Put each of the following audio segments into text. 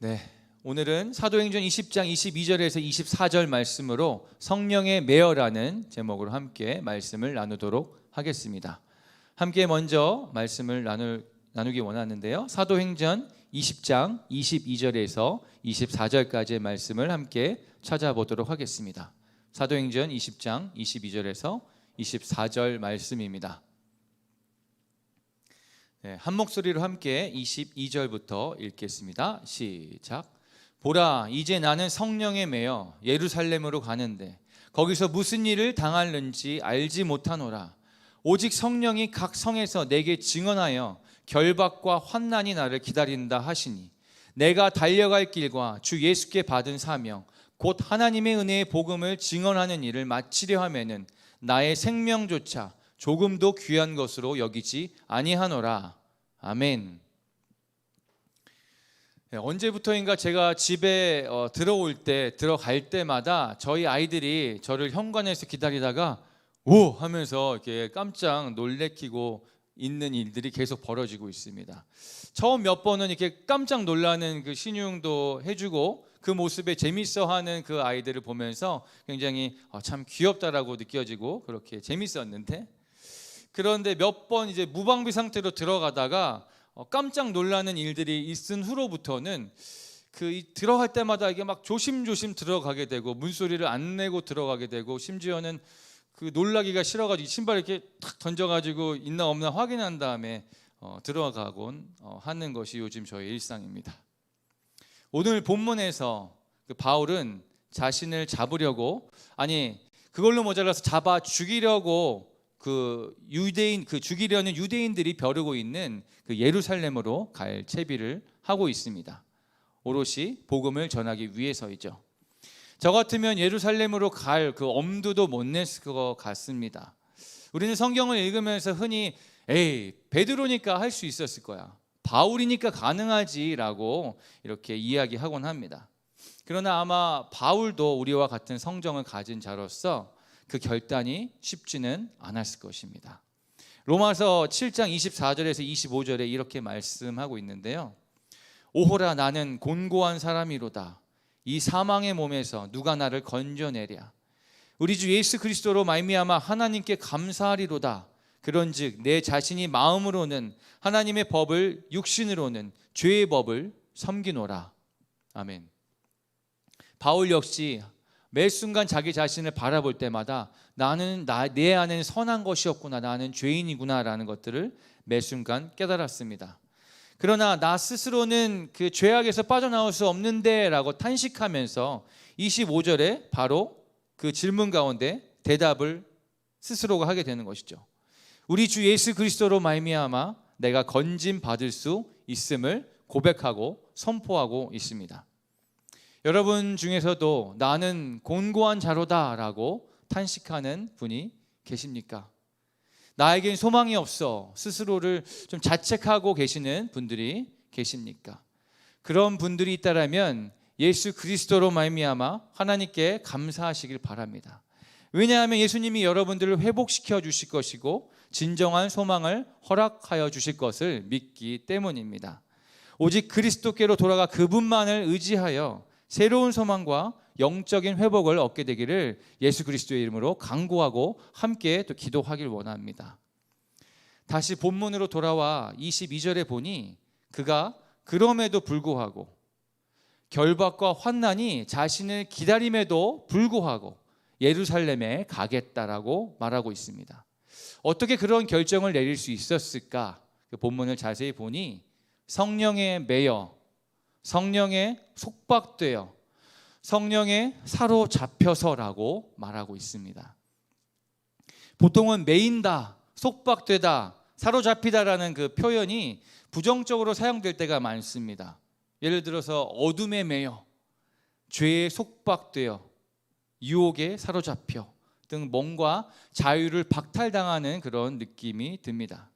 네, 오늘은 사도행전 20장 22절에서 24절 말씀으로 성령의 매여라는 제목으로 함께 말씀을 나누도록 하겠습니다. 함께 먼저 말씀을 나누기 원하는데요. 사도행전 20장 22절에서 24절까지의 말씀을 함께 찾아보도록 하겠습니다. 사도행전 20장 22절에서 24절 말씀입니다. 네, 한 목소리로 함께 22절부터 읽겠습니다. 시작. 보라, 이제 나는 성령에 매여 예루살렘으로 가는데 거기서 무슨 일을 당할는지 알지 못하노라. 오직 성령이 각 성에서 내게 증언하여 결박과 환난이 나를 기다린다 하시니 내가 달려갈 길과 주 예수께 받은 사명 곧 하나님의 은혜의 복음을 증언하는 일을 마치려 하면은 나의 생명조차 조금도 귀한 것으로 여기지 아니하노라. 아멘. 네, 언제부터인가 제가 집에 들어갈 때마다 저희 아이들이 저를 현관에서 기다리다가 오 하면서 이렇게 깜짝 놀래키고 있는 일들이 계속 벌어지고 있습니다. 처음 몇 번은 이렇게 깜짝 놀라는 그 신용도 해주고 그 모습에 재밌어하는 그 아이들을 보면서 굉장히 참 귀엽다라고 느껴지고 그렇게 재밌었는데, 그런데 몇 번 이제 무방비 상태로 들어가다가 깜짝 놀라는 일들이 있은 후로부터는 들어갈 때마다 이게 막 조심조심 들어가게 되고 문소리를 안 내고 들어가게 되고, 심지어는 그 놀라기가 싫어가지고 신발 이렇게 탁 던져가지고 있나 없나 확인한 다음에 들어가곤 하는 것이 요즘 저의 일상입니다. 오늘 본문에서 바울은 자신을 잡으려고, 아니 그걸로 모자라서 잡아 죽이려고 죽이려는 유대인들이 벼르고 있는 그 예루살렘으로 갈 채비를 하고 있습니다. 오롯이 복음을 전하기 위해서이죠. 저 같으면 예루살렘으로 갈 그 엄두도 못 냈을 것 같습니다. 우리는 성경을 읽으면서 흔히 베드로니까 할 수 있었을 거야, 바울이니까 가능하지라고 이렇게 이야기하곤 합니다. 그러나 아마 바울도 우리와 같은 성정을 가진 자로서 그 결단이 쉽지는 않았을 것입니다. 로마서 7장 24절에서 25절에 이렇게 말씀하고 있는데요. 오호라, 나는 곤고한 사람이로다. 이 사망의 몸에서 누가 나를 건져내랴. 우리 주 예수 그리스도로 말미암아 하나님께 감사하리로다. 그런즉 내 자신이 마음으로는 하나님의 법을, 육신으로는 죄의 법을 섬기노라. 아멘. 바울 역시 매 순간 자기 자신을 바라볼 때마다 내 안에는 선한 것이 없구나, 나는 죄인이구나 라는 것들을 매 순간 깨달았습니다. 그러나 나 스스로는 그 죄악에서 빠져나올 수 없는데 라고 탄식하면서 25절에 바로 그 질문 가운데 대답을 스스로가 하게 되는 것이죠. 우리 주 예수 그리스도로 말미암아 내가 건짐 받을 수 있음을 고백하고 선포하고 있습니다. 여러분 중에서도 나는 곤고한 자로다 라고 탄식하는 분이 계십니까? 나에겐 소망이 없어 스스로를 좀 자책하고 계시는 분들이 계십니까? 그런 분들이 있다라면 예수 그리스도로 말미암아 하나님께 감사하시길 바랍니다. 왜냐하면 예수님이 여러분들을 회복시켜 주실 것이고 진정한 소망을 허락하여 주실 것을 믿기 때문입니다. 오직 그리스도께로 돌아가 그분만을 의지하여 새로운 소망과 영적인 회복을 얻게 되기를 예수 그리스도의 이름으로 간구하고 함께 또 기도하길 원합니다. 다시 본문으로 돌아와 22절에 보니 그가 그럼에도 불구하고 결박과 환난이 자신을 기다림에도 불구하고 예루살렘에 가겠다라고 말하고 있습니다. 어떻게 그런 결정을 내릴 수 있었을까? 그 본문을 자세히 보니 성령에 매여, 성령에 속박되어, 성령에 사로잡혀서라고 말하고 있습니다. 보통은 매인다, 속박되다, 사로잡히다라는 그 표현이 부정적으로 사용될 때가 많습니다. 예를 들어서 어둠에 매여, 죄에 속박되어, 유혹에 사로잡혀 등 뭔가 자유를 박탈당하는 그런 느낌이 듭니다.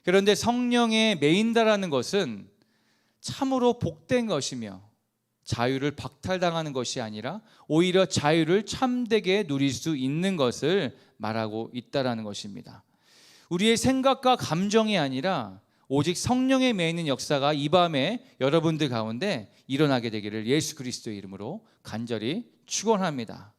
그런데 성령에 매인다라는 것은 참으로 복된 것이며 자유를 박탈당하는 것이 아니라 오히려 자유를 참되게 누릴 수 있는 것을 말하고 있다라는 것입니다. 우리의 생각과 감정이 아니라 오직 성령에 매이는 역사가 이 밤에 여러분들 가운데 일어나게 되기를 예수 그리스도의 이름으로 간절히 축원합니다.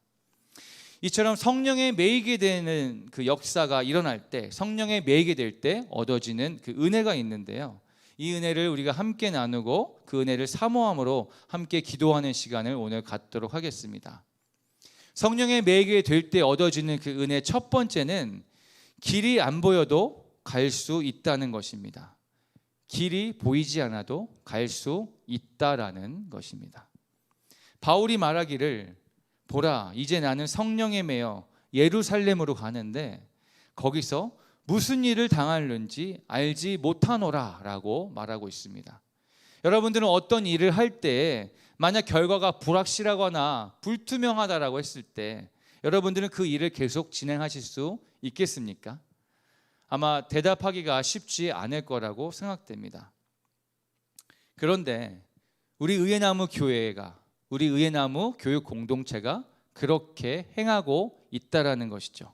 이처럼 성령에 매이게 되는 그 역사가 일어날 때, 성령에 매이게 될 때 얻어지는 그 은혜가 있는데요. 이 은혜를 우리가 함께 나누고 그 은혜를 사모함으로 함께 기도하는 시간을 오늘 갖도록 하겠습니다. 성령에 매이게 될 때 얻어지는 그 은혜 첫 번째는 길이 안 보여도 갈 수 있다는 것입니다. 길이 보이지 않아도 갈 수 있다라는 것입니다. 바울이 말하기를 보라 이제 나는 성령에 매여 예루살렘으로 가는데 거기서 무슨 일을 당할는지 알지 못하노라 라고 말하고 있습니다. 여러분들은 어떤 일을 할 때 만약 결과가 불확실하거나 불투명하다라고 했을 때 여러분들은 그 일을 계속 진행하실 수 있겠습니까? 아마 대답하기가 쉽지 않을 거라고 생각됩니다. 그런데 우리 의예나무 교회가, 우리 의예나무 교육 공동체가 그렇게 행하고 있다라는 것이죠.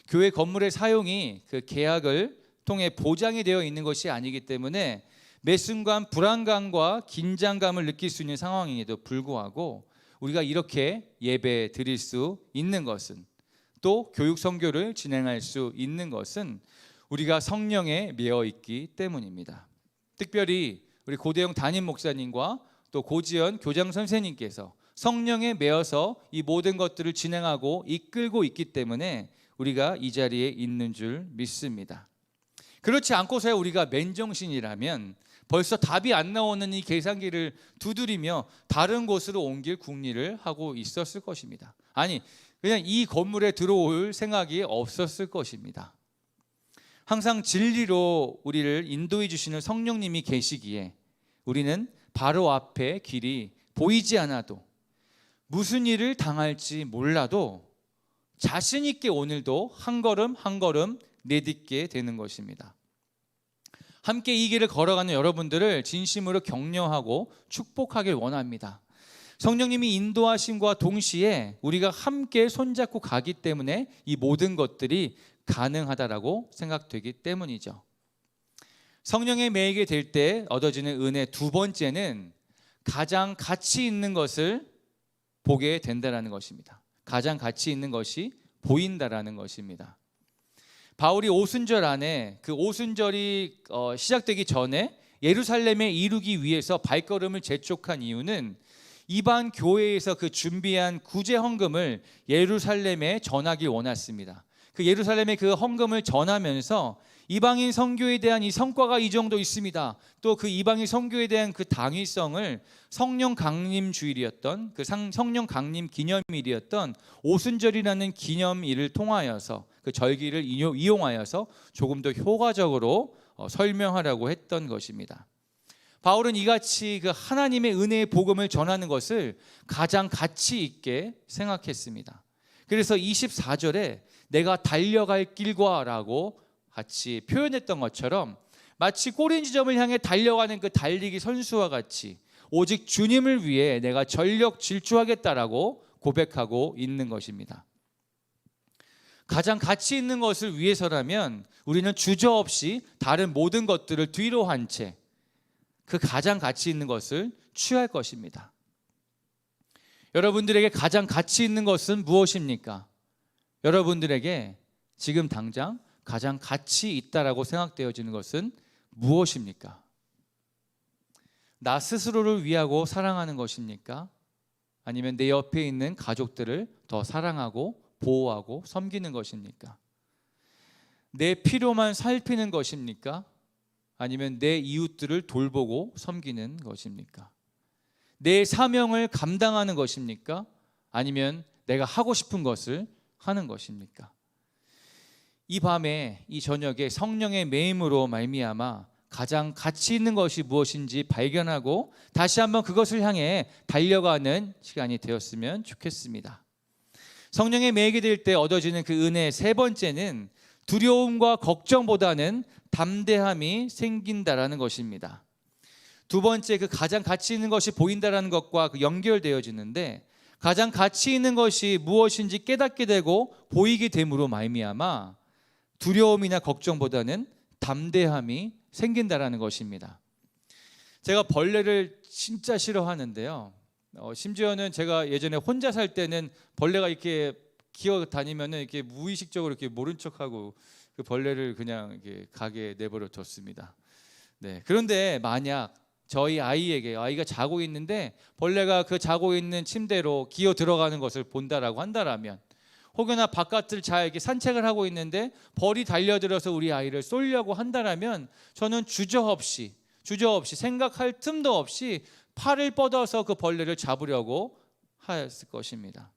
교회 건물의 사용이 그 계약을 통해 보장이 되어 있는 것이 아니기 때문에 매 순간 불안감과 긴장감을 느낄 수 있는 상황임에도 불구하고 우리가 이렇게 예배 드릴 수 있는 것은, 또 교육 선교를 진행할 수 있는 것은 우리가 성령에 매여 있기 때문입니다. 특별히 우리 고대영 담임 목사님과 또 고지연 교장 선생님께서 성령에 매여서 이 모든 것들을 진행하고 이끌고 있기 때문에 우리가 이 자리에 있는 줄 믿습니다. 그렇지 않고서야 우리가 맨정신이라면 벌써 답이 안 나오는 이 계산기를 두드리며 다른 곳으로 옮길 궁리를 하고 있었을 것입니다. 아니, 그냥 이 건물에 들어올 생각이 없었을 것입니다. 항상 진리로 우리를 인도해 주시는 성령님이 계시기에 우리는 바로 앞에 길이 보이지 않아도, 무슨 일을 당할지 몰라도 자신 있게 오늘도 한 걸음 한 걸음 내딛게 되는 것입니다. 함께 이 길을 걸어가는 여러분들을 진심으로 격려하고 축복하길 원합니다. 성령님이 인도하심과 동시에 우리가 함께 손잡고 가기 때문에 이 모든 것들이 가능하다라고 생각되기 때문이죠. 성령에 매이게 될 때 얻어지는 은혜 두 번째는 가장 가치 있는 것을 보게 된다는 것입니다. 가장 가치 있는 것이 보인다라는 것입니다. 바울이 오순절 안에, 그 오순절이 시작되기 전에 예루살렘에 이루기 위해서 발걸음을 재촉한 이유는 이방 교회에서 그 준비한 구제 헌금을 예루살렘에 전하길 원했습니다. 그 예루살렘에 그 헌금을 전하면서 이방인 선교에 대한 이 성과가 이 정도 있습니다. 또 그 이방인 선교에 대한 그 당위성을 성령 강림 주일이었던, 그 성령 강림 기념일이었던 오순절이라는 기념일을 통하여서, 그 절기를 이용하여서 조금 더 효과적으로 설명하려고 했던 것입니다. 바울은 이같이 그 하나님의 은혜의 복음을 전하는 것을 가장 가치 있게 생각했습니다. 그래서 24절에 내가 달려갈 길과 라고 같이 표현했던 것처럼 마치 골인 지점을 향해 달려가는 그 달리기 선수와 같이 오직 주님을 위해 내가 전력 질주하겠다라고 고백하고 있는 것입니다. 가장 가치 있는 것을 위해서라면 우리는 주저없이 다른 모든 것들을 뒤로 한 채 그 가장 가치 있는 것을 취할 것입니다. 여러분들에게 가장 가치 있는 것은 무엇입니까? 여러분들에게 지금 당장 가장 가치 있다라고 생각되어지는 것은 무엇입니까? 나 스스로를 위하고 사랑하는 것입니까? 아니면 내 옆에 있는 가족들을 더 사랑하고 보호하고 섬기는 것입니까? 내 필요만 살피는 것입니까? 아니면 내 이웃들을 돌보고 섬기는 것입니까? 내 사명을 감당하는 것입니까? 아니면 내가 하고 싶은 것을 하는 것입니까? 이 밤에, 이 저녁에 성령의 매임으로 말미암아 가장 가치 있는 것이 무엇인지 발견하고 다시 한번 그것을 향해 달려가는 시간이 되었으면 좋겠습니다. 성령에 매이게 될 때 얻어지는 그 은혜 세 번째는 두려움과 걱정보다는 담대함이 생긴다라는 것입니다. 두 번째, 그 가장 가치 있는 것이 보인다라는 것과 연결되어지는데, 가장 가치 있는 것이 무엇인지 깨닫게 되고 보이게 됨으로 말미암아 두려움이나 걱정보다는 담대함이 생긴다라는 것입니다. 제가 벌레를 진짜 싫어하는데요. 심지어는 제가 예전에 혼자 살 때는 벌레가 이렇게 기어 다니면은 이렇게 무의식적으로 이렇게 모른 척하고 그 벌레를 그냥 이렇게 가게 내버려 뒀습니다. 네. 그런데 만약 저희 아이가 자고 있는데 벌레가 그 자고 있는 침대로 기어 들어가는 것을 본다라고 한다라면, 혹여나 바깥을 잘 이렇게 산책을 하고 있는데 벌이 달려들어서 우리 아이를 쏘려고 한다라면 저는 주저없이 생각할 틈도 없이 팔을 뻗어서 그 벌레를 잡으려고 했을 것입니다.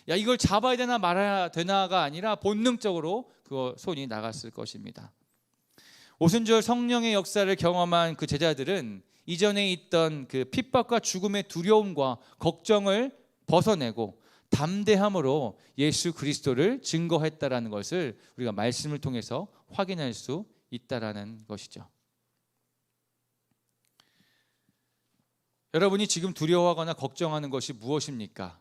야, 이걸 잡아야 되나 말아야 되나가 아니라 본능적으로 그 손이 나갔을 것입니다. 오순절 성령의 역사를 경험한 그 제자들은 이전에 있던 그 핍박과 죽음의 두려움과 걱정을 벗어내고 담대함으로 예수 그리스도를 증거했다라는 것을 우리가 말씀을 통해서 확인할 수 있다라는 것이죠. 여러분이 지금 두려워하거나 걱정하는 것이 무엇입니까?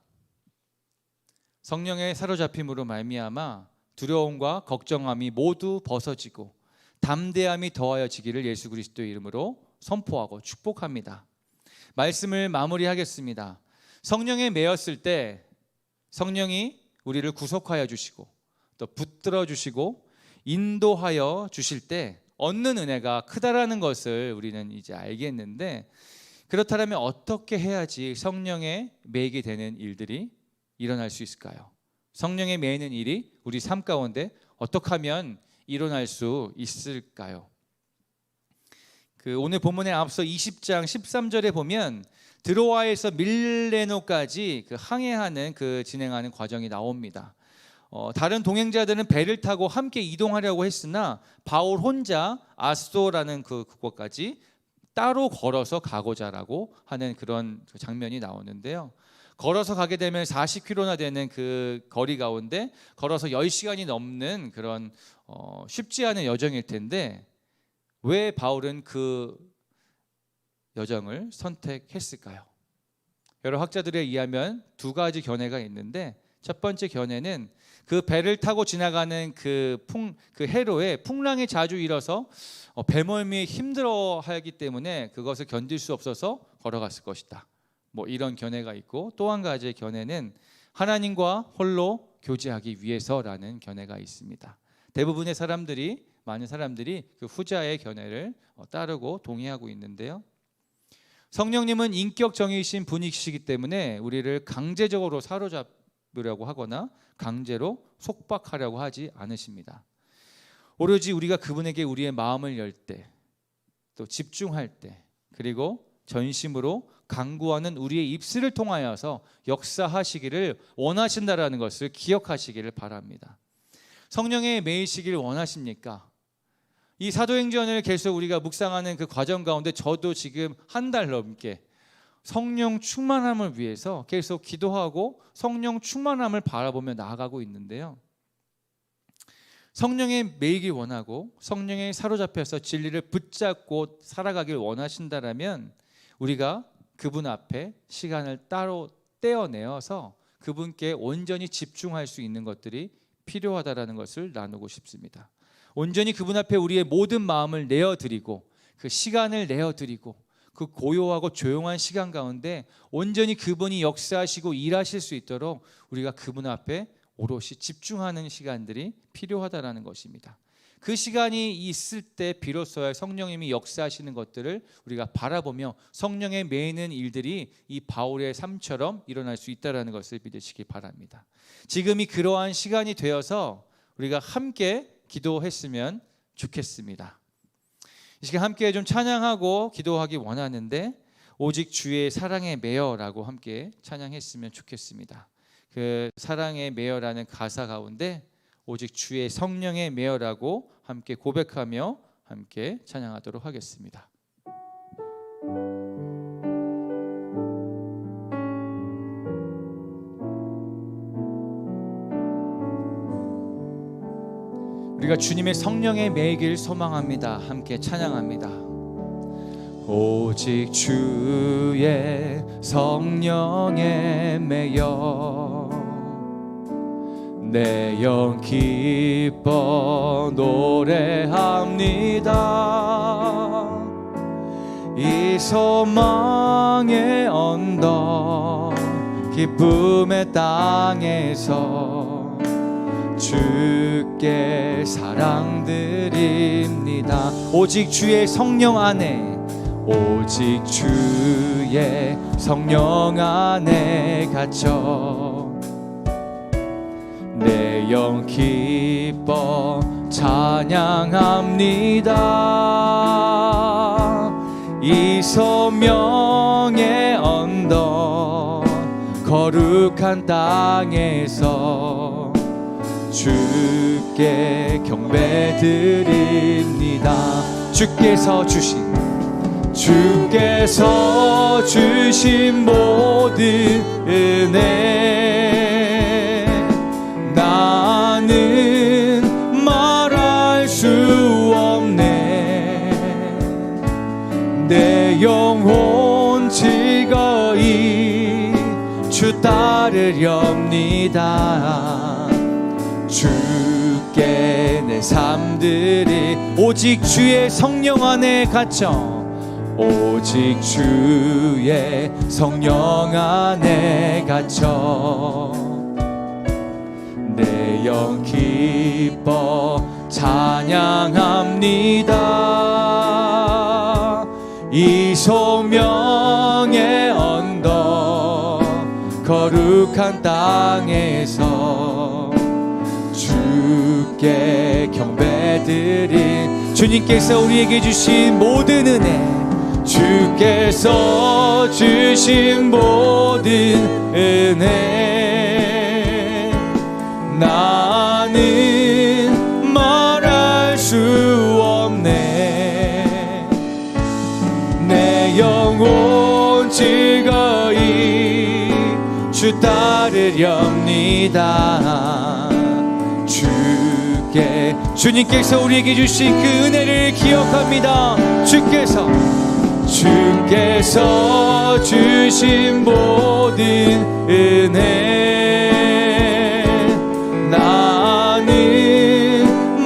성령의 사로잡힘으로 말미암아 두려움과 걱정함이 모두 벗어지고 담대함이 더하여지기를 예수 그리스도의 이름으로 선포하고 축복합니다. 말씀을 마무리하겠습니다. 성령에 매였을 때 성령이 우리를 구속하여 주시고 또 붙들어 주시고 인도하여 주실 때 얻는 은혜가 크다라는 것을 우리는 이제 알겠는데, 그렇다면 어떻게 해야지 성령에 매이게 되는 일들이 일어날 수 있을까요? 성령에 매이는 일이 우리 삶 가운데 어떻게 하면 일어날 수 있을까요? 오늘 본문에 앞서 20장 13절에 보면 드로아에서 밀레노까지 항해하는 진행하는 과정이 나옵니다. 다른 동행자들은 배를 타고 함께 이동하려고 했으나 바울 혼자 아소라는 그곳까지 따로 걸어서 가고자라고 하는 그런 장면이 나오는데요. 걸어서 가게 되면 40km나 되는 그 거리 가운데 걸어서 10시간이 넘는 그런 쉽지 않은 여정일 텐데, 왜 바울은 그 여정을 선택했을까요? 여러 학자들에 의하면 두 가지 견해가 있는데, 첫 번째 견해는 그 배를 타고 지나가는 그 해로에 풍랑이 자주 일어서 배멀미에 힘들어하기 때문에 그것을 견딜 수 없어서 걸어갔을 것이다. 이런 견해가 있고, 또 한 가지의 견해는 하나님과 홀로 교제하기 위해서라는 견해가 있습니다. 대부분의 많은 사람들이 그 후자의 견해를 따르고 동의하고 있는데요. 성령님은 인격정의이신 분이시기 때문에 우리를 강제적으로 사로잡으려고 하거나 강제로 속박하려고 하지 않으십니다. 오로지 우리가 그분에게 우리의 마음을 열 때, 또 집중할 때, 그리고 전심으로 간구하는 우리의 입술을 통하여서 역사하시기를 원하신다라는 것을 기억하시기를 바랍니다. 성령에 매이시길 원하십니까? 이 사도행전을 계속 우리가 묵상하는 그 과정 가운데 저도 지금 한 달 넘게 성령 충만함을 위해서 계속 기도하고 성령 충만함을 바라보며 나아가고 있는데요. 성령에 매이길 원하고 성령에 사로잡혀서 진리를 붙잡고 살아가길 원하신다라면 우리가 그분 앞에 시간을 따로 떼어내어서 그분께 온전히 집중할 수 있는 것들이 필요하다라는 것을 나누고 싶습니다. 온전히 그분 앞에 우리의 모든 마음을 내어드리고 그 시간을 내어드리고 그 고요하고 조용한 시간 가운데 온전히 그분이 역사하시고 일하실 수 있도록 우리가 그분 앞에 오롯이 집중하는 시간들이 필요하다라는 것입니다. 그 시간이 있을 때 비로소야 성령님이 역사하시는 것들을 우리가 바라보며 성령에 매이는 일들이 이 바울의 삶처럼 일어날 수 있다는 것을 믿으시기 바랍니다. 지금이 그러한 시간이 되어서 우리가 함께 기도했으면 좋겠습니다. 이 시간 함께 좀 찬양하고 기도하기 원하는데, 오직 주의 사랑에 매여라고 함께 찬양했으면 좋겠습니다. 그 사랑에 매여라는 가사 가운데 오직 주의 성령에 매여라고 함께 고백하며 함께 찬양하도록 하겠습니다. 우리가 주님의 성령에 매이길 소망합니다. 함께 찬양합니다. 오직 주의 성령에 매여 내 영 기뻐 노래합니다. 이 소망의 언덕 기쁨의 땅에서 주께 사랑드립니다. 오직 주의 성령 안에, 오직 주의 성령 안에 갇혀 내 영 기뻐 찬양합니다. 이 소명의 언덕 거룩한 땅에서 주께 경배드립니다. 주께서 주신 모든 은혜 나는 말할 수 없네. 내 영혼 즐거이 주 따르렵니다. 주께 내 삶들이 오직 주의 성령 안에 갇혀, 오직 주의 성령 안에 갇혀 내 영 기뻐 찬양합니다. 이 소명의 언덕 거룩한 땅에서 주께 경배드린 주님께서 우리에게 주신 모든 은혜, 주께서 주신 모든 은혜 나는 말할 수 없네. 내 영혼 즐거이 주 따르렵니다. 주님께서 우리에게 주신 그 은혜를 기억합니다. 주께서 주신 모든 은혜 나는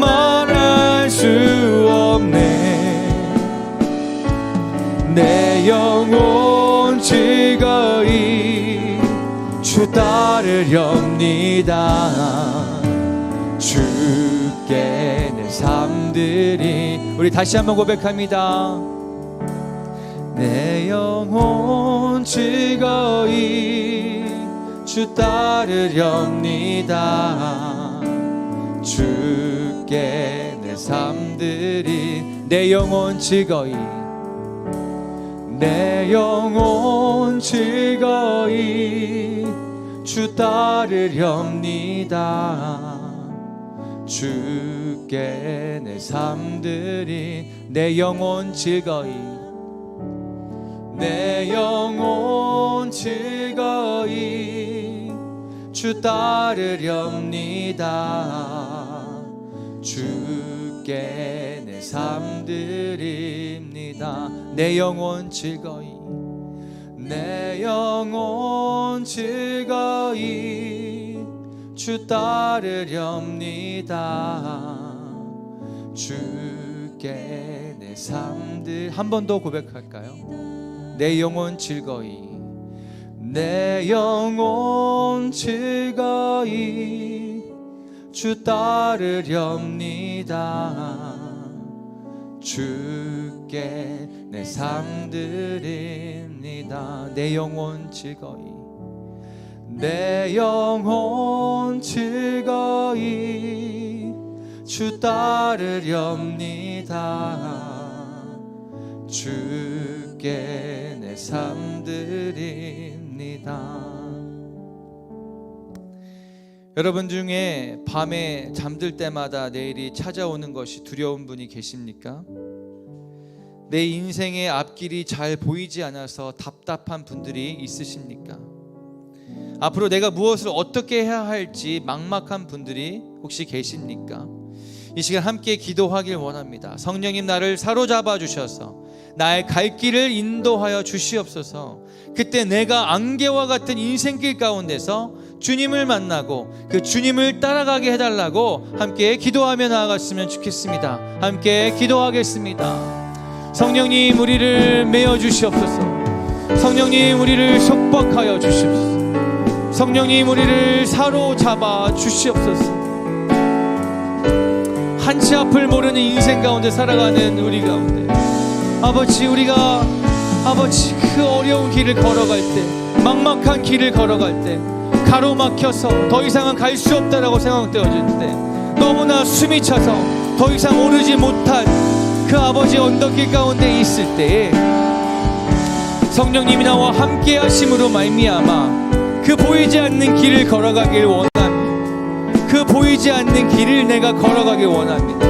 말할 수 없네. 내 영혼 즐거이 주 따르렵니다. 주께 내 삶들이, 우리 다시 한번 고백합니다. 내 영혼 즐거이 주 따르렵니다. 주께 내 삶들이, 내 영혼 즐거이, 내 영혼 즐거이 주 따르렵니다. 주께 내 삶들이, 내 영혼 즐거이, 내 영혼 즐거이 주 따르렵니다. 주께 내 삶드립니다. 내 영혼 즐거이, 내 영혼 즐거이 주 따르렵니다. 주께 내 삶들, 한 번 더 고백할까요? 내 영혼 즐거이, 내 영혼 즐거이 주 따르렵니다. 주께 내 삶드립니다. 내 영혼 즐거이, 내 영혼 즐거이 주 따르렵니다. 주께 내 삶드립니다. 여러분 중에 밤에 잠들 때마다 내일이 찾아오는 것이 두려운 분이 계십니까? 내 인생의 앞길이 잘 보이지 않아서 답답한 분들이 있으십니까? 앞으로 내가 무엇을 어떻게 해야 할지 막막한 분들이 혹시 계십니까? 이 시간 함께 기도하길 원합니다. 성령님, 나를 사로잡아 주셔서 나의 갈 길을 인도하여 주시옵소서. 그때 내가 안개와 같은 인생길 가운데서 주님을 만나고 그 주님을 따라가게 해달라고 함께 기도하며 나아갔으면 좋겠습니다. 함께 기도하겠습니다. 성령님, 우리를 메어 주시옵소서. 성령님, 우리를 속박하여 주시옵소서. 성령님, 우리를 사로잡아 주시옵소서. 한치 앞을 모르는 인생 가운데 살아가는 우리 가운데 아버지, 우리가 아버지 그 어려운 길을 걸어갈 때, 막막한 길을 걸어갈 때, 가로막혀서 더 이상은 갈 수 없다라고 생각되어질 때, 너무나 숨이 차서 더 이상 오르지 못한 그 아버지 언덕길 가운데 있을 때에 성령님이 나와 함께 하심으로 말미암아 그 보이지 않는 길을 걸어가길 원합니다. 그 보이지 않는 길을 내가 걸어가길 원합니다.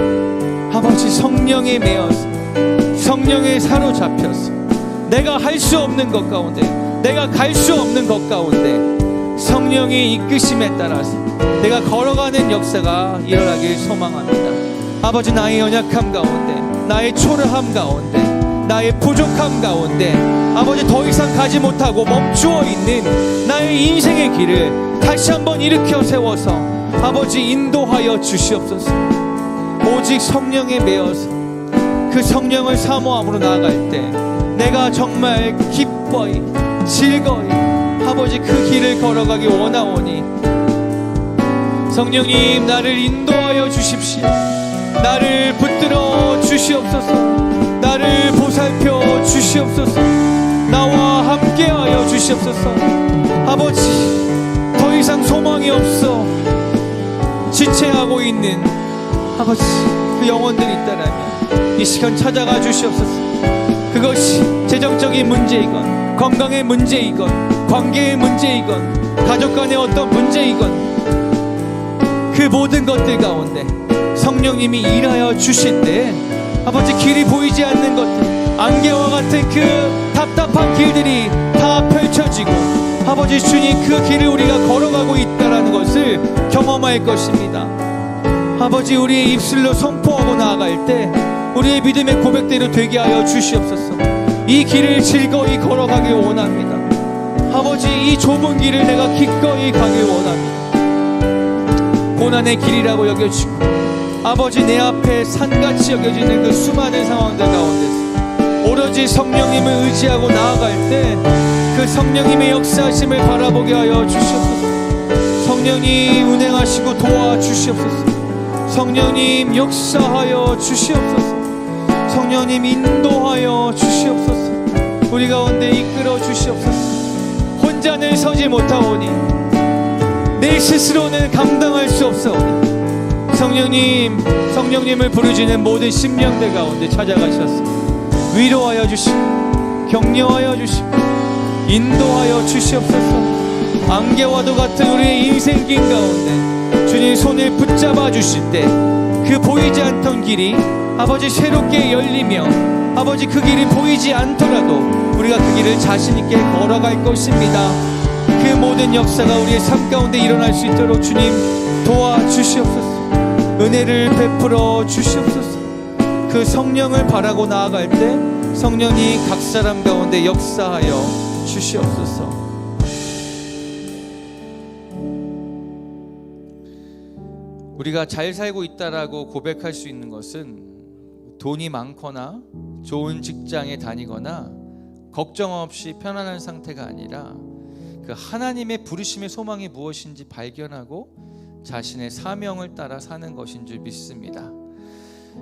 아버지, 성령에 매어서, 성령에 사로잡혀서 내가 할 수 없는 것 가운데, 내가 갈 수 없는 것 가운데 성령의 이끄심에 따라서 내가 걸어가는 역사가 일어나길 소망합니다. 아버지, 나의 연약함 가운데, 나의 초라함 가운데, 나의 부족함 가운데 아버지 더 이상 가지 못하고 멈추어 있는 나의 인생의 길을 다시 한번 일으켜 세워서 아버지 인도하여 주시옵소서. 오직 성령에 매어서 그 성령을 사모함으로 나아갈 때 내가 정말 기뻐이 즐거이 아버지 그 길을 걸어가기 원하오니 성령님, 나를 인도하여 주십시오. 나를 붙들어 주시옵소서. 나를 보살펴 주시옵소서. 나와 함께하여 주시옵소서. 아버지, 더 이상 소망이 없어 지체하고 있는 아버지 그 영혼들이 있다라면 이 시간 찾아가 주시옵소서. 그것이 재정적인 문제이건 건강의 문제이건 관계의 문제이건 가족 간의 어떤 문제이건 그 모든 것들 가운데 성령님이 일하여 주실 때 아버지 길이 보이지 않는 것들, 안개와 같은 그 답답한 길들이 다 펼쳐지고 아버지 주님 그 길을 우리가 걸어가고 있다는 것을 경험할 것입니다. 아버지, 우리의 입술로 선포하고 나아갈 때 우리의 믿음의 고백대로 되게 하여 주시옵소서. 이 길을 즐거이 걸어가길 원합니다. 아버지, 이 좁은 길을 내가 기꺼이 가길 원합니다. 고난의 길이라고 여겨지고 아버지 내 앞에 산같이 여겨지는 그 수많은 상황들 가운데서 오로지 성령님을 의지하고 나아갈 때 그 성령님의 역사하심을 바라보게 하여 주시옵소서. 성령님 운행하시고 도와주시옵소서. 성령님 역사하여 주시옵소서. 성령님 인도하여 주시옵소서. 우리 가운데 이끌어 주시옵소서. 혼자는 서지 못하오니 내 스스로는 감당할 수 없사오니 성령님, 성령님을 부르짖는 모든 심령들 가운데 찾아가셔서 위로하여 주시고 격려하여 주시고 인도하여 주시옵소서. 안개와도 같은 우리의 인생길 가운데 주님 손을 붙잡아 주실 때 그 보이지 않던 길이 아버지 새롭게 열리며 아버지 그 길이 보이지 않더라도 우리가 그 길을 자신 있게 걸어갈 것입니다. 그 모든 역사가 우리의 삶 가운데 일어날 수 있도록 주님 도와주시옵소서. 은혜를 베풀어 주시옵소서. 그 성령을 바라고 나아갈 때 성령이 각 사람 가운데 역사하여 주시옵소서. 우리가 잘 살고 있다라고 고백할 수 있는 것은 돈이 많거나 좋은 직장에 다니거나 걱정 없이 편안한 상태가 아니라 그 하나님의 부르심의 소망이 무엇인지 발견하고 자신의 사명을 따라 사는 것인 줄 믿습니다.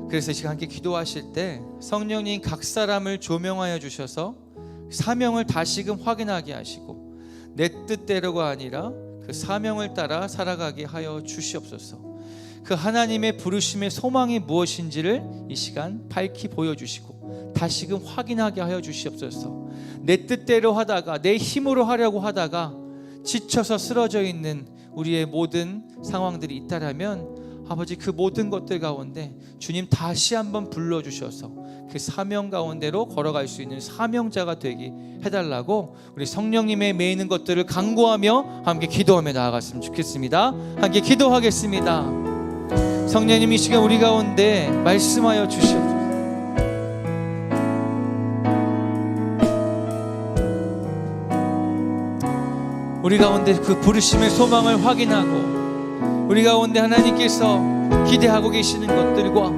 그래서 이 시간 함께 기도하실 때 성령님 각 사람을 조명하여 주셔서 사명을 다시금 확인하게 하시고 내 뜻대로가 아니라 그 사명을 따라 살아가게 하여 주시옵소서. 그 하나님의 부르심의 소망이 무엇인지를 이 시간 밝히 보여주시고 다시금 확인하게 하여 주시옵소서. 내 뜻대로 하다가 내 힘으로 하려고 하다가 지쳐서 쓰러져 있는 우리의 모든 상황들이 있다라면 아버지 그 모든 것들 가운데 주님 다시 한번 불러주셔서 그 사명 가운데로 걸어갈 수 있는 사명자가 되게 해달라고 우리 성령님의 매이는 것들을 간구하며 함께 기도하며 나아갔으면 좋겠습니다. 함께 기도하겠습니다. 성령님 이 시간 우리 가운데 말씀하여 주시옵소서. 우리 가운데 그 부르심의 소망을 확인하고 우리 가운데 하나님께서 기대하고 계시는 것들과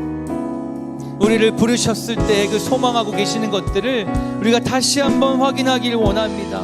우리를 부르셨을 때 그 소망하고 계시는 것들을 우리가 다시 한번 확인하길 원합니다.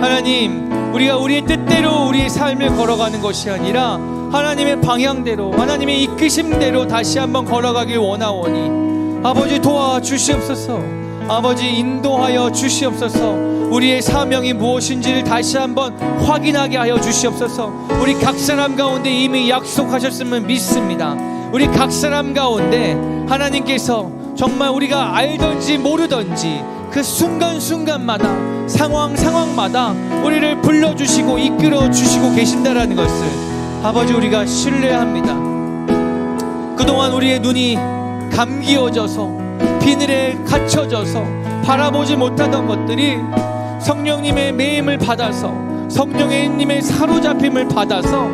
하나님, 우리가 우리의 뜻대로 우리의 삶을 걸어가는 것이 아니라 하나님의 방향대로, 하나님의 이끄심대로 다시 한번 걸어가길 원하오니 아버지 도와주시옵소서. 아버지 인도하여 주시옵소서. 우리의 사명이 무엇인지를 다시 한번 확인하게 하여 주시옵소서. 우리 각 사람 가운데 이미 약속하셨음을 믿습니다. 우리 각 사람 가운데 하나님께서 정말 우리가 알든지 모르든지 그 순간순간마다 상황마다 우리를 불러주시고 이끌어주시고 계신다라는 것을 아버지 우리가 신뢰합니다. 그동안 우리의 눈이 감기어져서 비늘에 갇혀져서 바라보지 못하던 것들이 성령님의 매임을 받아서 성령님의 사로잡힘을 받아서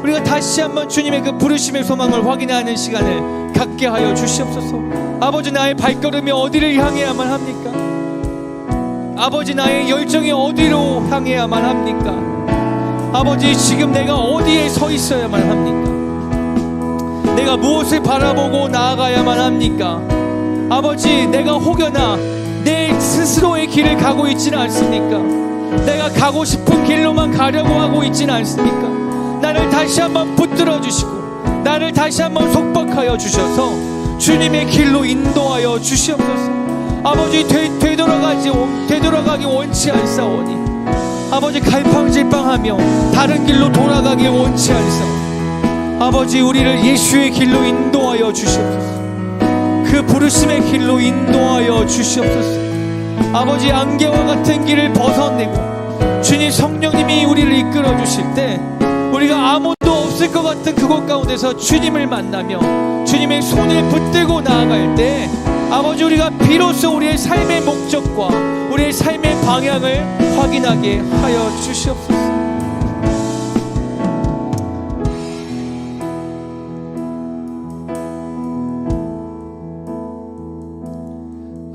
우리가 다시 한번 주님의 그 부르심의 소망을 확인하는 시간을 갖게 하여 주시옵소서. 아버지, 나의 발걸음이 어디를 향해야만 합니까? 아버지, 나의 열정이 어디로 향해야만 합니까? 아버지, 지금 내가 어디에 서 있어야만 합니까? 내가 무엇을 바라보고 나아가야만 합니까? 아버지, 내가 혹여나 내 스스로의 길을 가고 있지는 않습니까? 내가 가고 싶은 길로만 가려고 하고 있지는 않습니까? 나를 다시 한번 붙들어 주시고 나를 다시 한번 속박하여 주셔서 주님의 길로 인도하여 주시옵소서. 아버지, 되돌아가기 원치 않사오니 아버지, 갈팡질팡하며 다른 길로 돌아가기 원치 않사오니 아버지, 우리를 예수의 길로 인도하여 주시옵소서. 그 부르심의 길로 인도하여 주시옵소서. 아버지, 안개와 같은 길을 벗어내고 주님 성령님이 우리를 이끌어 주실 때 우리가 아무도 없을 것 같은 그곳 가운데서 주님을 만나며 주님의 손을 붙들고 나아갈 때 아버지, 우리가 비로소 우리의 삶의 목적과 우리의 삶의 방향을 확인하게 하여 주시옵소서.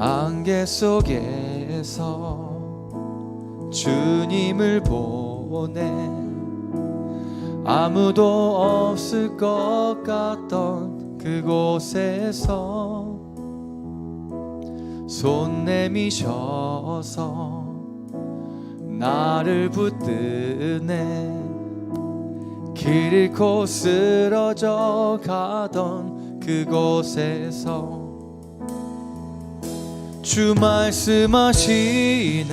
안개 속에서 주님을 보내 아무도 없을 것 같던 그곳에서 손 내미셔서 나를 붙드네. 길 잃고 쓰러져 가던 그곳에서 주 말씀하시네.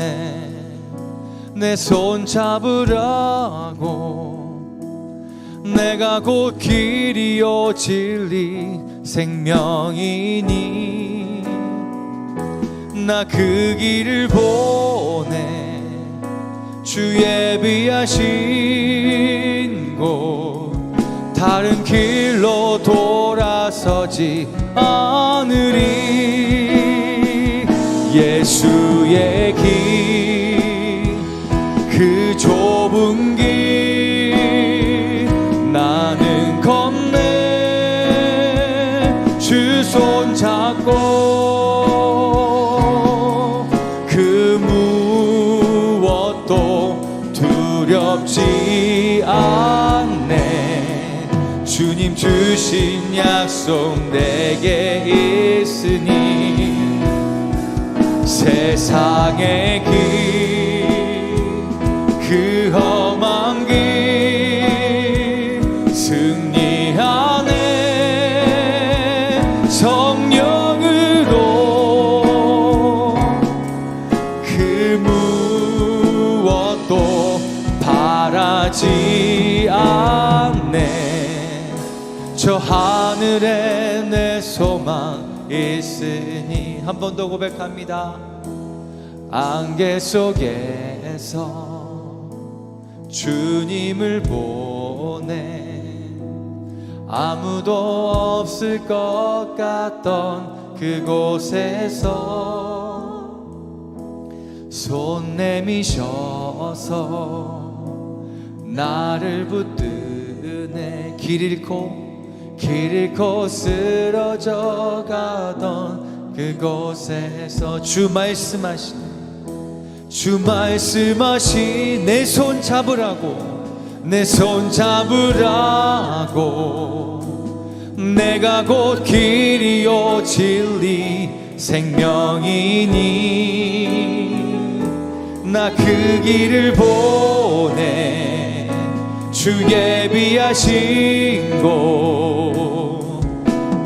내 손 잡으라고. 내가 곧 길이요 진리 생명이니 나 그 길을 보내. 주 예비하신 곳 다른 길로 돌아서지 않으리. 예수의 길 그 좁은 길 나는 건네. 주 손 잡고 그 무엇도 두렵지 않네. 주님 주신 약속 내게 있으니 세상의 길 그 험한 길 승리하네. 성령으로 그 무엇도 바라지 않네. 저 하늘에 내 소망 있으니. 한 번 더 고백합니다. 안개 속에서 주님을 보내 아무도 없을 것 같던 그곳에서 손 내미셔서 나를 붙드네. 길 잃고 쓰러져 가던 그곳에서 주 말씀하시네. 주 말씀하신 내 손 잡으라고, 내 손 잡으라고. 내가 곧 길이요 진리 생명이니 나 그 길을 보내. 주 예비하신 곳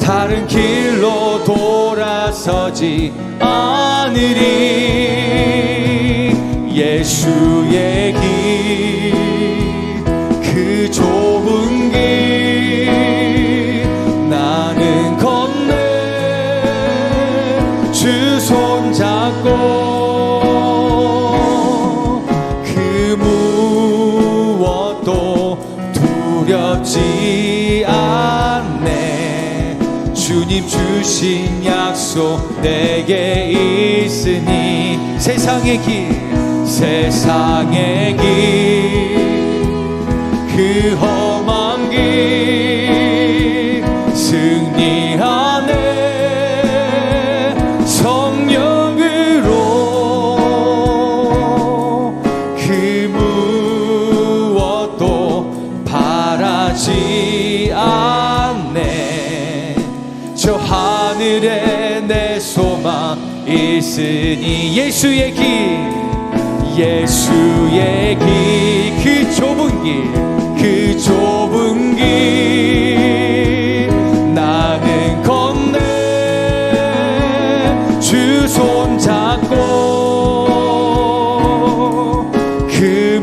다른 길로 돌아서지 않으리. 예수의 길, 그 좁은 길 나는 건네. 주 손 잡고 그 무엇도 두렵지 않네. 주님 주신 약속 내게 있으니 세상의 길, 세상의 길, 그 험한 길 승리하네. 성령으로 그 무엇도 바라지 않네. 저 하늘에 내 소망 있으니 예수의 길, 예수의 길, 그 좁은 길, 그 좁은 길 나는 건네. 주 손 잡고 그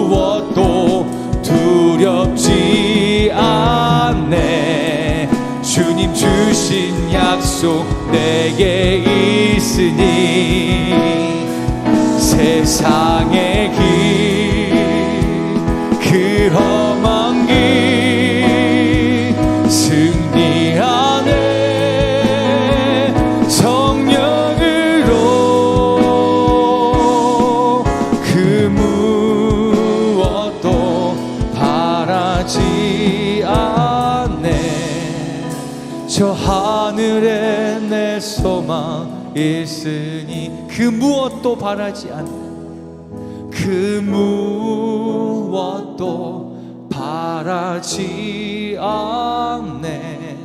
무엇도 두렵지 않네. 주님 주신 약속 내게 있으니 세상의 길, 그 험한 길 승리하네. 성령으로 그 무엇도 바라지 않네. 저 하늘에 내 소망 있으니 그 무엇도 바라지 않네. 그 무엇도 바라지 않네.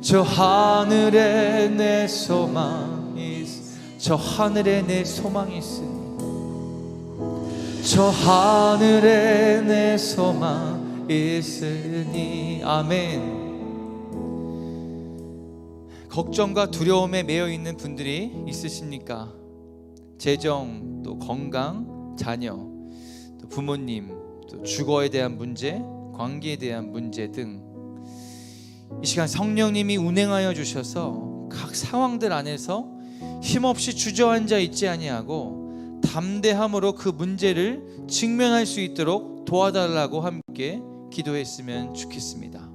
저 하늘에 내 소망 저 하늘에 내 소망이 있으니, 저 하늘에 내 소망 있으니. 아멘. 걱정과 두려움에 매여 있는 분들이 있으십니까? 재정, 또 건강, 자녀, 또 부모님, 또 주거에 대한 문제, 관계에 대한 문제 등 이 시간 성령님이 운행하여 주셔서 각 상황들 안에서 힘없이 주저앉아 있지 아니하고 담대함으로 그 문제를 직면할 수 있도록 도와달라고 함께 기도했으면 좋겠습니다.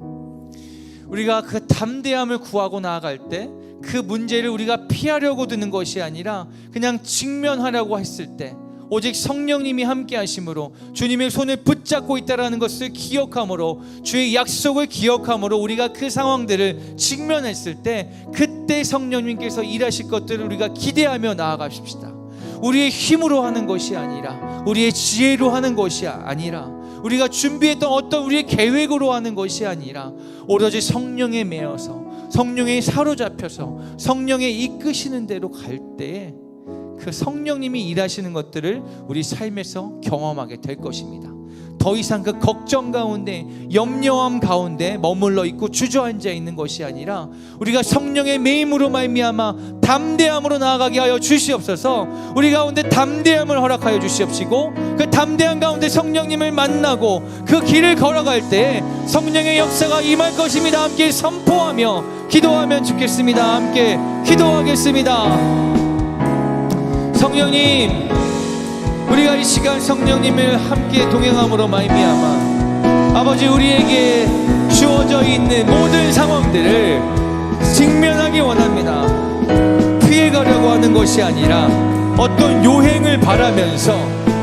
우리가 그 담대함을 구하고 나아갈 때 그 문제를 우리가 피하려고 드는 것이 아니라 그냥 직면하려고 했을 때 오직 성령님이 함께 하심으로 주님의 손을 붙잡고 있다는 것을 기억함으로, 주의 약속을 기억함으로 우리가 그 상황들을 직면했을 때 그때 성령님께서 일하실 것들을 우리가 기대하며 나아가십시다. 우리의 힘으로 하는 것이 아니라, 우리의 지혜로 하는 것이 아니라, 우리가 준비했던 어떤 우리의 계획으로 하는 것이 아니라 오로지 성령에 매여서, 성령에 사로잡혀서 성령에 이끄시는 대로 갈 때에 그 성령님이 일하시는 것들을 우리 삶에서 경험하게 될 것입니다. 더 이상 그 걱정 가운데, 염려함 가운데 머물러 있고 주저앉아 있는 것이 아니라 우리가 성령의 매임으로 말미암아 담대함으로 나아가게 하여 주시옵소서. 우리 가운데 담대함을 허락하여 주시옵시고, 그 담대함 가운데 성령님을 만나고 그 길을 걸어갈 때 성령의 역사가 임할 것입니다. 함께 선포하며 기도하면 좋겠습니다. 함께 기도하겠습니다. 성령님, 우리가 이 시간 성령님을 함께 동행함으로 말미암아 아버지, 우리에게 주어져 있는 모든 상황들을 직면하기 원합니다. 피해가려고 하는 것이 아니라 어떤 요행을 바라면서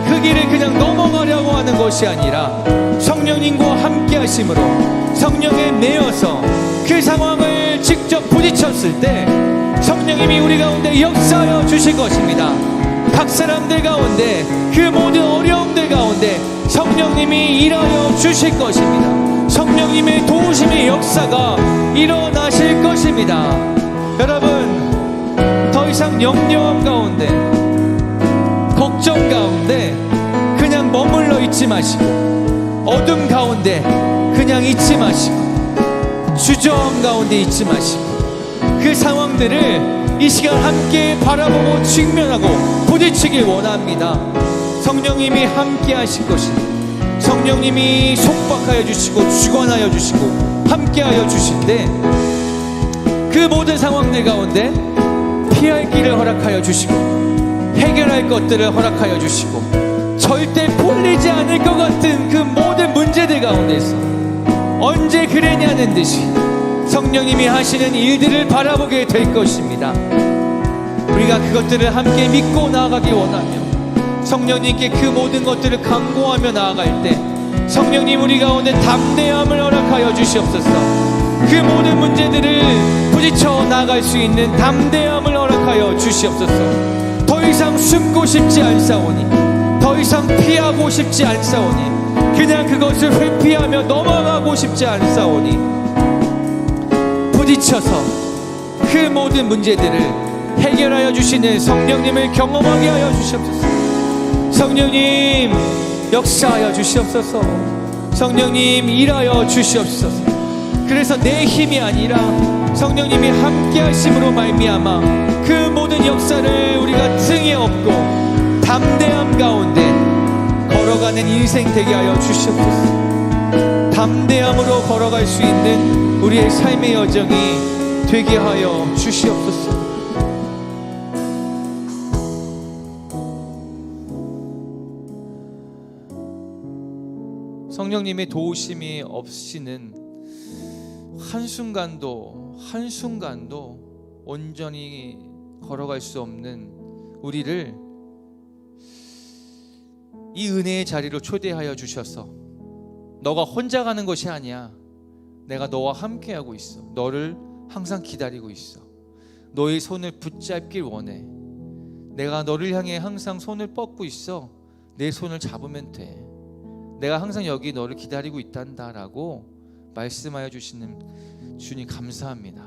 그 길을 그냥 넘어가려고 하는 것이 아니라 성령님과 함께 하심으로 성령에 매여서 그 상황을 직접 부딪혔을 때 성령님이 우리 가운데 역사하여 주실 것입니다. 각 사람들 가운데, 그 모든 어려움들 가운데 성령님이 일하여 주실 것입니다. 성령님의 도우심의 역사가 일어나실 것입니다. 여러분, 더 이상 염려함 가운데, 걱정 가운데 그냥 머물러 있지 마시고, 어둠 가운데 그냥 있지 마시고, 주저함 가운데 있지 마시고, 그 상황들을 이 시간 함께 바라보고 직면하고 부딪히길 원합니다. 성령님이 함께 하실 것입니다. 성령님이 속박하여 주시고 주관하여 주시고 함께하여 주신데, 그 모든 상황들 가운데 피할 길을 허락하여 주시고 해결할 것들을 허락하여 주시고, 절대 풀리지 않을 것 같은 그 모든 문제들 가운데서 언제 그랬냐는 듯이 성령님이 하시는 일들을 바라보게 될 것입니다. 우리가 그것들을 함께 믿고 나아가기 원하며, 성령님께 그 모든 것들을 간구하며 나아갈 때 성령님 우리 가운데 담대함을 허락하여 주시옵소서. 그 모든 문제들을 부딪혀 나아갈 수 있는 담대함을 허락하여 주시옵소서. 더 이상 숨고 싶지 않사오니, 더 이상 피하고 싶지 않사오니, 그냥 그것을 회피하며 넘어가고 싶지 않사오니, 부딪혀서 그 모든 문제들을 해결하여 주시는 성령님을 경험하게 하여 주시옵소서. 성령님 역사하여 주시옵소서. 성령님 일하여 주시옵소서. 그래서 내 힘이 아니라 성령님이 함께 하심으로 말미암아 그 모든 역사를 우리가 등에 업고 담대함 가운데 걸어가는 인생 되게 하여 주시옵소서. 담대함으로 걸어갈 수 있는 우리의 삶의 여정이 되게 하여 주시옵소서. 성령님의 도우심이 없이는 한순간도 온전히 걸어갈 수 없는 우리를 이 은혜의 자리로 초대하여 주셔서, 너가 혼자 가는 것이 아니야, 내가 너와 함께하고 있어, 너를 항상 기다리고 있어, 너의 손을 붙잡길 원해, 내가 너를 향해 항상 손을 뻗고 있어, 내 손을 잡으면 돼, 내가 항상 여기 너를 기다리고 있단다 라고 말씀하여 주시는 주님 감사합니다.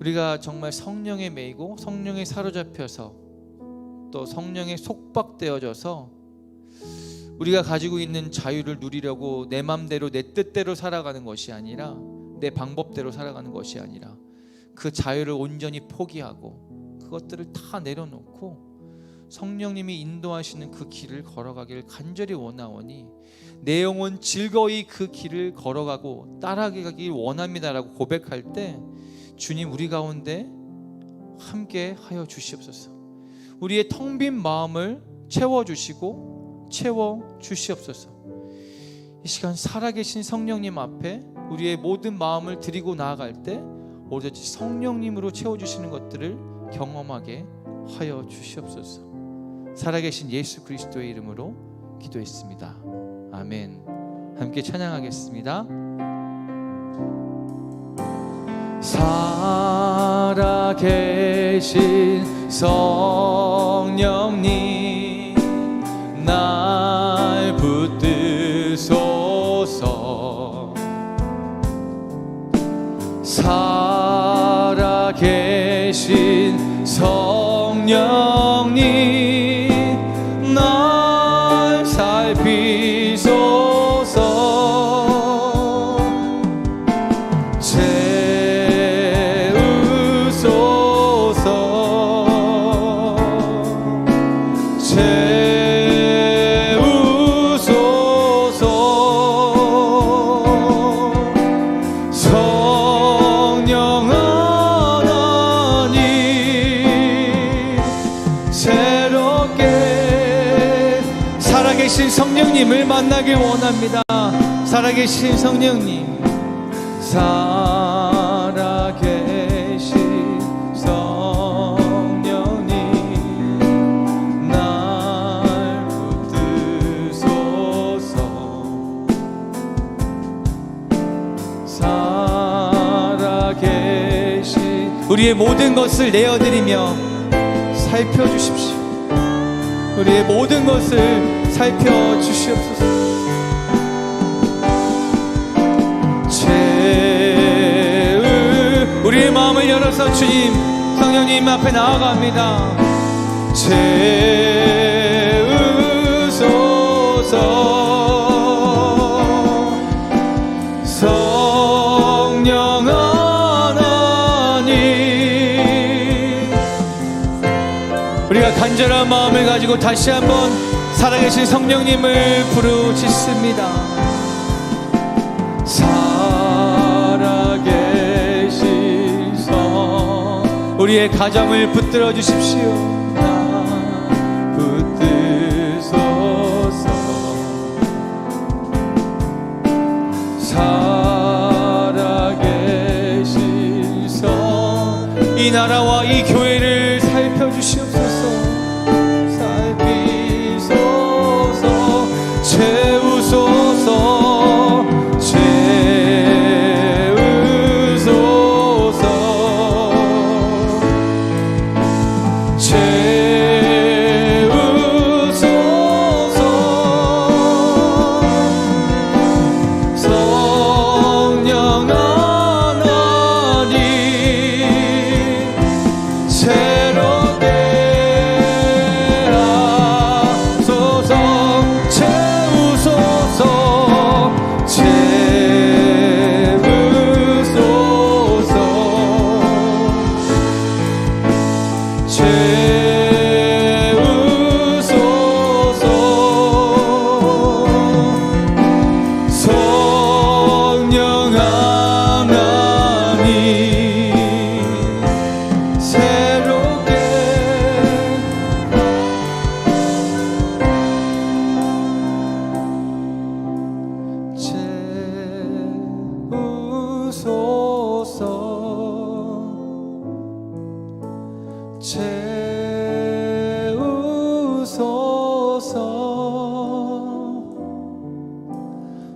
우리가 정말 성령에 매이고 성령에 사로잡혀서 또 성령에 속박되어져서 우리가 가지고 있는 자유를 누리려고 내 맘대로 내 뜻대로 살아가는 것이 아니라, 내 방법대로 살아가는 것이 아니라 그 자유를 온전히 포기하고 그것들을 다 내려놓고 성령님이 인도하시는 그 길을 걸어가기를 간절히 원하오니 내 영혼 즐거이 그 길을 걸어가고 따라가기 원합니다라고 고백할 때 주님 우리 가운데 함께 하여 주시옵소서. 우리의 텅 빈 마음을 채워주시고 채워주시옵소서. 이 시간 살아계신 성령님 앞에 우리의 모든 마음을 드리고 나아갈 때 오로지 성령님으로 채워주시는 것들을 경험하게 하여 주시옵소서. 살아계신 예수 그리스도의 이름으로 기도했습니다. 아멘. 함께 찬양하겠습니다. 살아계신 성령님 날 붙드소서. 살아계신 성령님 날 살피소서. 성령님을 만나길 원합니다. 살아계신 성령님, 살아계신 성령님 날 붙드소서. 살아계신 우리의 모든 것을 내어드리며 살펴주십시오. 우리의 모든 것을 살펴주시옵소서. 우리의 마음을 열어서 주님, 성령님 앞에 나아갑니다. 채우소서. 성령 하나님, 우리가 간절한 마음을 가지고 다시 한번 살아계신 성령님을 부르짖습니다. 살아계신 성, 우리의 가정을 붙들어 주십시오. 붙드소서. 살아계신 성, 이 나라와 이 교회를 살펴주시옵소서. 살피소서. 채우소서.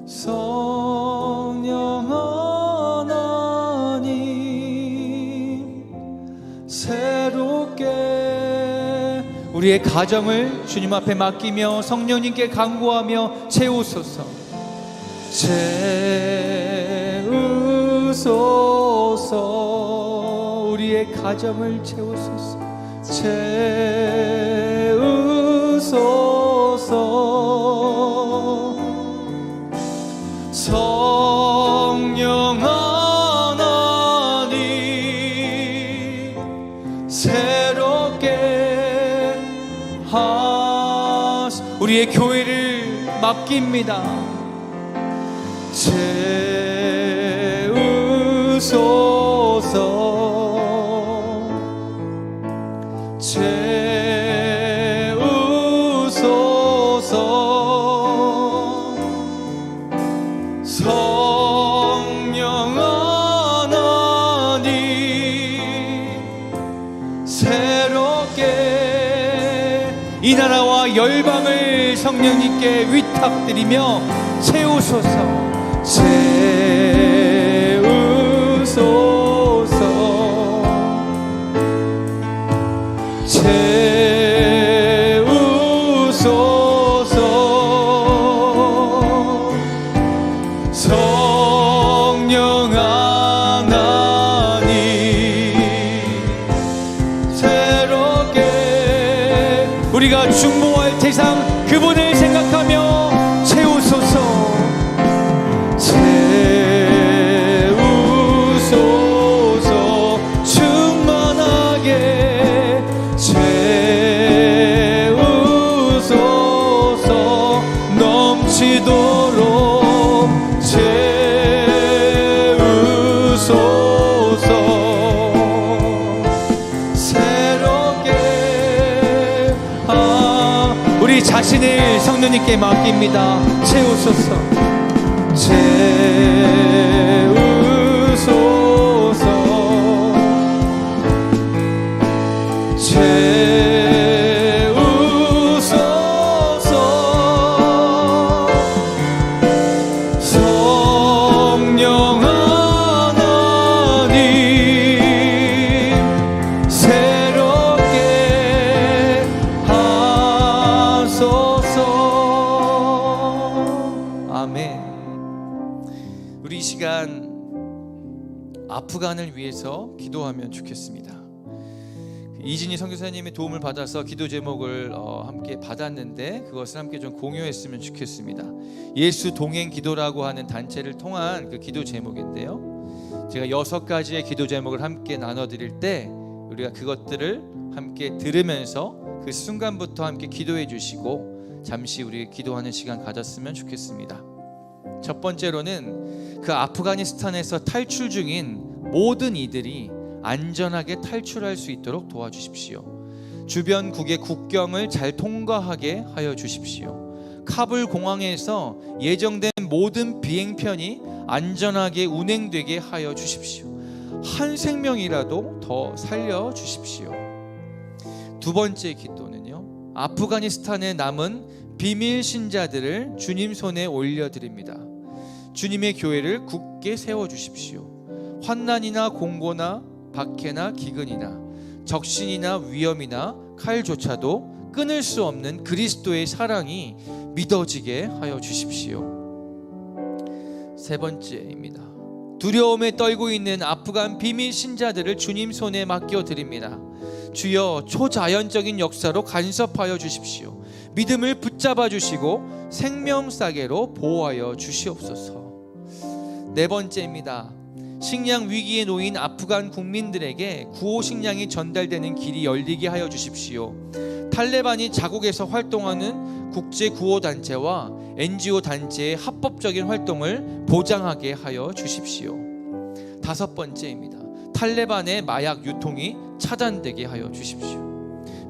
성령 하나님, 새롭게 우리의 가정을 주님 앞에 맡기며 성령님께 간구하며 채우소서. 채우소서. 우리의 가정을 채우소서. 채우소서. 성령 하나님, 새롭게 우리의 교회를 맡깁니다. 채우소서. 성령 하나님, 새롭게 이 나라와 열방을 성령님께 위탁드리며 채우소서. 채우소서. 채우소서. 성령 하나님, 새롭게 우리가 중보할 대상 그분을 생각하며 채우소서. 채우소서. 충만하게 채우소서. 넘치도록 우리 자신을 성령님께 맡깁니다. 채우소서. 채우소서. 채우소서. 성령 하나님, 새롭게 주옵소서. 아멘. 우리 이 시간 아프간을 위해서 기도하면 좋겠습니다. 이진희 선교사님의 도움을 받아서 기도 제목을 함께 받았는데 그것을 함께 좀 공유했으면 좋겠습니다. 예수 동행 기도라고 하는 단체를 통한 그 기도 제목인데요, 제가 6가지의 기도 제목을 함께 나눠드릴 때 우리가 그것들을 함께 들으면서 그 순간부터 함께 기도해 주시고 잠시 우리 기도하는 시간 가졌으면 좋겠습니다. 첫 번째로는 그 아프가니스탄에서 탈출 중인 모든 이들이 안전하게 탈출할 수 있도록 도와주십시오. 주변국의 국경을 잘 통과하게 하여 주십시오. 카불 공항에서 예정된 모든 비행편이 안전하게 운행되게 하여 주십시오. 한 생명이라도 더 살려 주십시오. 두 번째 기도는요, 아프가니스탄에 남은 비밀 신자들을 주님 손에 올려드립니다. 주님의 교회를 굳게 세워주십시오. 환난이나 공고나 박해나 기근이나 적신이나 위험이나 칼조차도 끊을 수 없는 그리스도의 사랑이 믿어지게 하여 주십시오. 세 번째입니다. 두려움에 떨고 있는 아프간 비밀 신자들을 주님 손에 맡겨드립니다. 주여, 초자연적인 역사로 간섭하여 주십시오. 믿음을 붙잡아 주시고 생명싸개로 보호하여 주시옵소서. 네 번째입니다. 식량 위기에 놓인 아프간 국민들에게 구호 식량이 전달되는 길이 열리게 하여 주십시오. 탈레반이 자국에서 활동하는 국제 구호 단체와 NGO 단체의 합법적인 활동을 보장하게 하여 주십시오. 다섯 번째입니다. 탈레반의 마약 유통이 차단되게 하여 주십시오.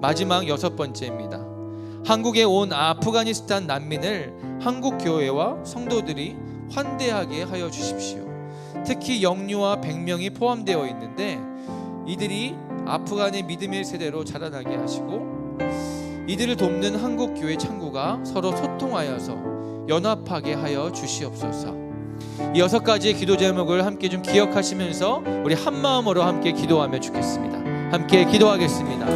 마지막 여섯 번째입니다. 한국에 온 아프가니스탄 난민을 한국 교회와 성도들이 환대하게 하여 주십시오. 특히 영유아 100명이 포함되어 있는데 이들이 아프간의 믿음의 세대로 자라나게 하시고 이들을 돕는 한국교회 창구가 서로 소통하여서 연합하게 하여 주시옵소서. 이 6가지의 기도 제목을 함께 좀 기억하시면서 우리 한마음으로 함께 기도하면 좋겠습니다. 함께 기도하겠습니다.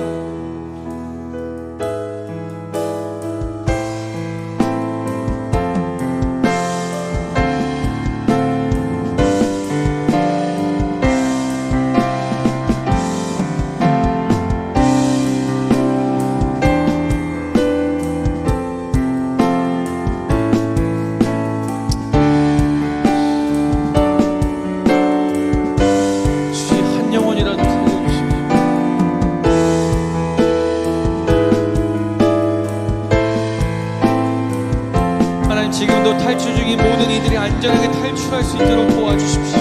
지금도 탈출 중인 모든 이들이 안전하게 탈출할 수 있도록 도와주십시오.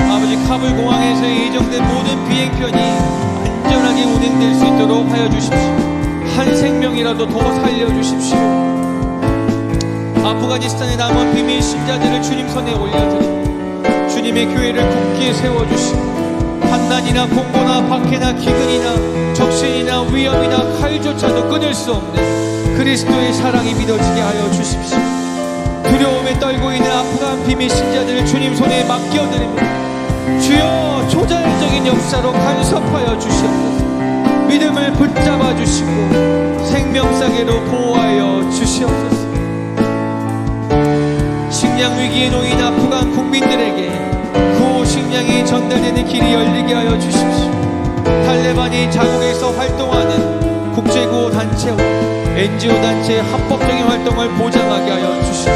아버지, 카불 공항에서 예정된 모든 비행편이 안전하게 운행될 수 있도록 하여 주십시오. 한 생명이라도 더 살려주십시오. 아프가니스탄에 남은 비밀 신자들을 주님 손에 올려드립니다. 주님의 교회를 굳게 세워주시고 환난이나 공고나 박해나 기근이나 적신이나 위험이나 칼조차도 끊을 수 없는 그리스도의 사랑이 믿어지게 하여 주십시오. 두려움에 떨고 있는 아프간 비밀 신자들을 주님 손에 맡겨드립니다. 주여, 초자연적인 역사로 간섭하여 주시옵소서. 믿음을 붙잡아 주시고 생명싸개로 보호하여 주시옵소서. 식량 위기에 놓인 아프간 국민들에게 구호 식량이 전달되는 길이 열리게 하여 주십시오. 탈레반이 자국에서 활동하는 국제구호 단체와 NGO 단체의 합법적인 활동을 보장하게 하여 주십시오.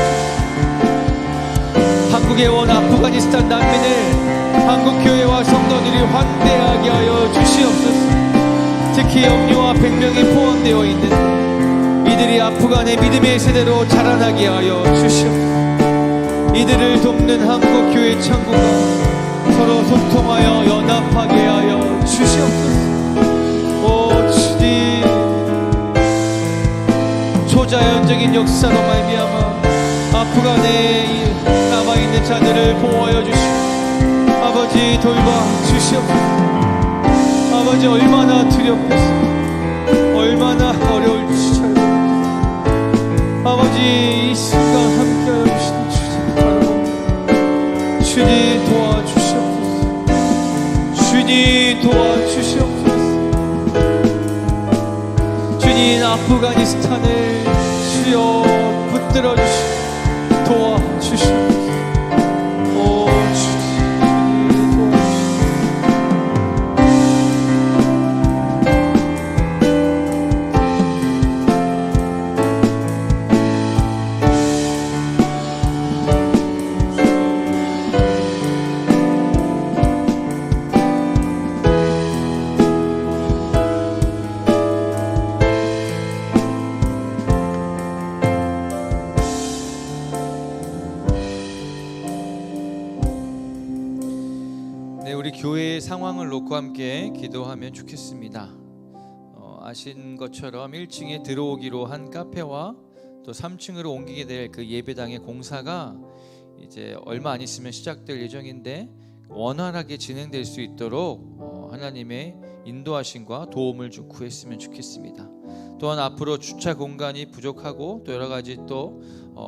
한국에 온 아프가니스탄 난민을 한국교회와 성도들이 환대하게 하여 주시옵소서. 특히 영유아 100명이 포함되어 있는 이들이 아프간의 믿음의 세대로 자라나게 하여 주시옵소서. 이들을 돕는 한국교회 창구가 서로 소통하여 연합하게 하여 주시옵소서. 오 주님, 초자연적인 역사로 말미암아 아프간에 남아있는 자들을 보호하여 주시고 아버지 돌봐 주시옵소서. 아버지, 얼마나 두렵겠습니까? 얼마나 어려울지 잘 모르겠습니다. 아버지, 이 순간 함께하여 주시는 주님 바라봅니다. 주님 도와주시옵소서. 주님 도와주시옵소서. 주님, 아프간 아프가니스탄을 주여 붙들어 주시고 도와주시옵소서. 오 주님 도와주시옵소서. 우리 교회의 상황을 놓고 함께 기도하면 좋겠습니다. 아신 것처럼 1층에 들어오기로 한 카페와 또 3층으로 옮기게 될 그 예배당의 공사가 이제 얼마 안 있으면 시작될 예정인데 원활하게 진행될 수 있도록 하나님의 인도하심과 도움을 좀 구했으면 좋겠습니다. 또한 앞으로 주차 공간이 부족하고 또 여러 가지 또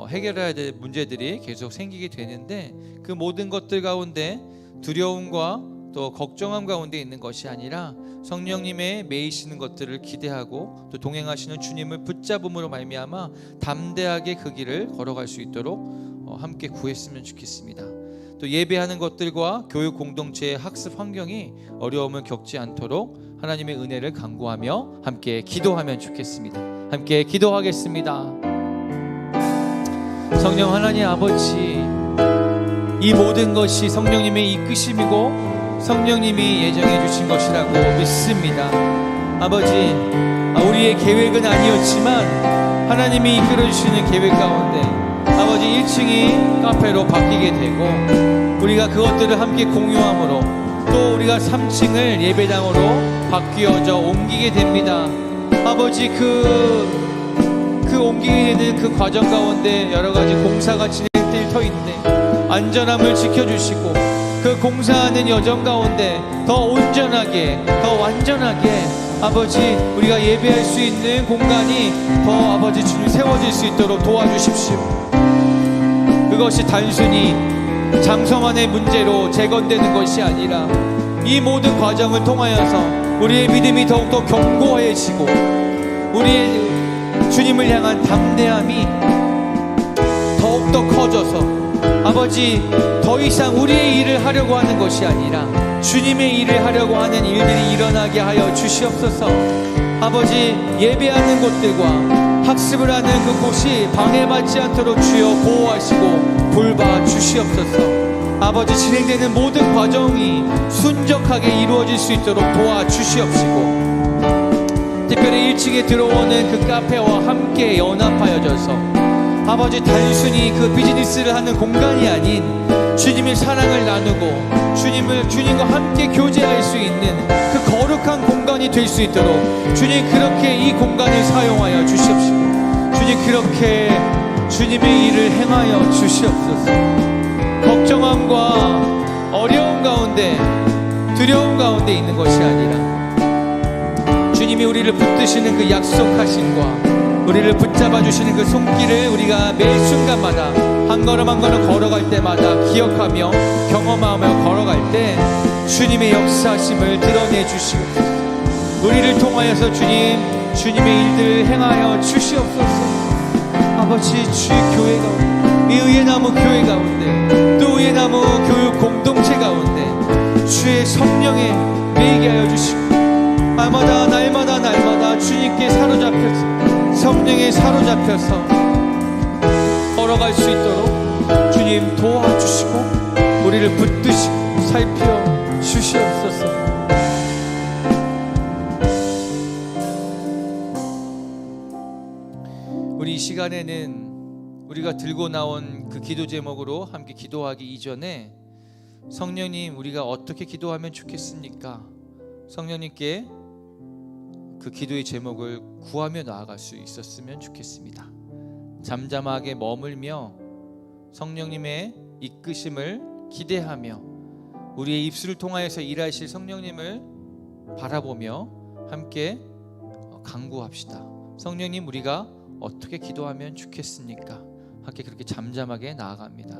해결해야 될 문제들이 계속 생기게 되는데 그 모든 것들 가운데 두려움과 또 걱정함 가운데 있는 것이 아니라 성령님의 매이시는 것들을 기대하고 또 동행하시는 주님을 붙잡음으로 말미암아 담대하게 그 길을 걸어갈 수 있도록 함께 구했으면 좋겠습니다. 또 예배하는 것들과 교육 공동체의 학습 환경이 어려움을 겪지 않도록 하나님의 은혜를 간구하며 함께 기도하면 좋겠습니다. 함께 기도하겠습니다. 성령 하나님 아버지, 이 모든 것이 성령님의 이끄심이고 성령님이 예정해 주신 것이라고 믿습니다. 아버지, 우리의 계획은 아니었지만 하나님이 이끌어 주시는 계획 가운데 아버지 1층이 카페로 바뀌게 되고 우리가 그것들을 함께 공유함으로 또 우리가 3층을 예배당으로 바뀌어져 옮기게 됩니다. 아버지 그 옮기게 되는 그 과정 가운데 여러 가지 공사가 진행될 터인데 안전함을 지켜주시고 그 공사하는 여정 가운데 더 온전하게 더 완전하게 아버지 우리가 예배할 수 있는 공간이 더 아버지 주님 세워질 수 있도록 도와주십시오. 그것이 단순히 장소만의 문제로 재건되는 것이 아니라 이 모든 과정을 통하여서 우리의 믿음이 더욱더 견고해지고 우리의 주님을 향한 담대함이 더욱더 커져서 아버지 더 이상 우리의 일을 하려고 하는 것이 아니라 주님의 일을 하려고 하는 일들이 일어나게 하여 주시옵소서. 아버지 예배하는 곳들과 학습을 하는 그곳이 방해받지 않도록 주여 보호하시고 돌봐 주시옵소서. 아버지 진행되는 모든 과정이 순적하게 이루어질 수 있도록 도와주시옵시고 특별히 1층에 들어오는 그 카페와 함께 연합하여져서 아버지 단순히 그 비즈니스를 하는 공간이 아닌 주님의 사랑을 나누고 주님과 함께 교제할 수 있는 그 거룩한 공간이 될 수 있도록 주님 그렇게 이 공간을 사용하여 주시옵시고 주님 그렇게 주님의 일을 행하여 주시옵소서. 걱정함과 어려움 가운데 두려움 가운데 있는 것이 아니라 주님이 우리를 붙드시는 그 약속하심과 우리를 붙잡아 주시는 그 손길을 우리가 매 순간마다 한 걸음 한 걸음 걸어갈 때마다 기억하며 경험하며 걸어갈 때 주님의 역사심을 드러내 주시옵소서. 우리를 통하여서 주님의 일들을 행하여 주시옵소서. 아버지 주의 교회 가운데 이 의의 나무 교회 가운데 또 의의 나무 교육 공동체 가운데 주의 성령에 매이게 하여 주시고 날마다 주님께 사로잡혀서 성령에 사로잡혀서 걸어갈 수 있도록 주님 도와주시고 우리를 붙드시고 살펴 주시옵소서. 우리 이 시간에는 우리가 들고 나온 그 기도 제목으로 함께 기도하기 이전에 성령님 우리가 어떻게 기도하면 좋겠습니까? 성령님께 그 기도의 제목을 구하며 나아갈 수 있었으면 좋겠습니다. 잠잠하게 머물며 성령님의 이끄심을 기대하며 우리의 입술을 통하여서 일하실 성령님을 바라보며 함께 간구합시다. 성령님 우리가 어떻게 기도하면 좋겠습니까? 함께 그렇게 잠잠하게 나아갑니다.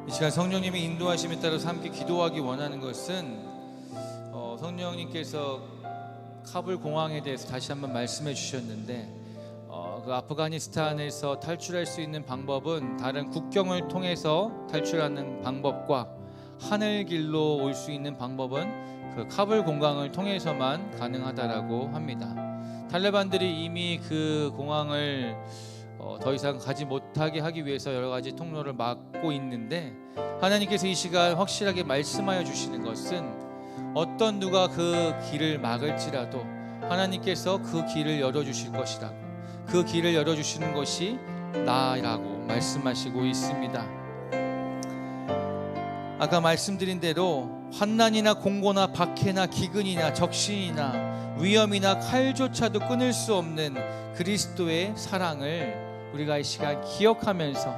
이 시간 성령님의 인도하심에 따라서 함께 기도하기 원하는 것은 성령님께서 카불 공항에 대해서 다시 한번 말씀해 주셨는데 그 아프가니스탄에서 탈출할 수 있는 방법은 다른 국경을 통해서 탈출하는 방법과 하늘길로 올 수 있는 방법은 그 카불 공항을 통해서만 가능하다라고 합니다. 탈레반들이 이미 그 공항을 더 이상 가지 못하게 하기 위해서 여러 가지 통로를 막고 있는데, 하나님께서 이 시간 확실하게 말씀하여 주시는 것은 어떤 누가 그 길을 막을지라도 하나님께서 그 길을 열어주실 것이라고, 그 길을 열어주시는 것이 나라고 말씀하시고 있습니다. 아까 말씀드린 대로 환난이나 공고나 박해나 기근이나 적신이나 위험이나 칼조차도 끊을 수 없는 그리스도의 사랑을 우리가 이 시간 기억하면서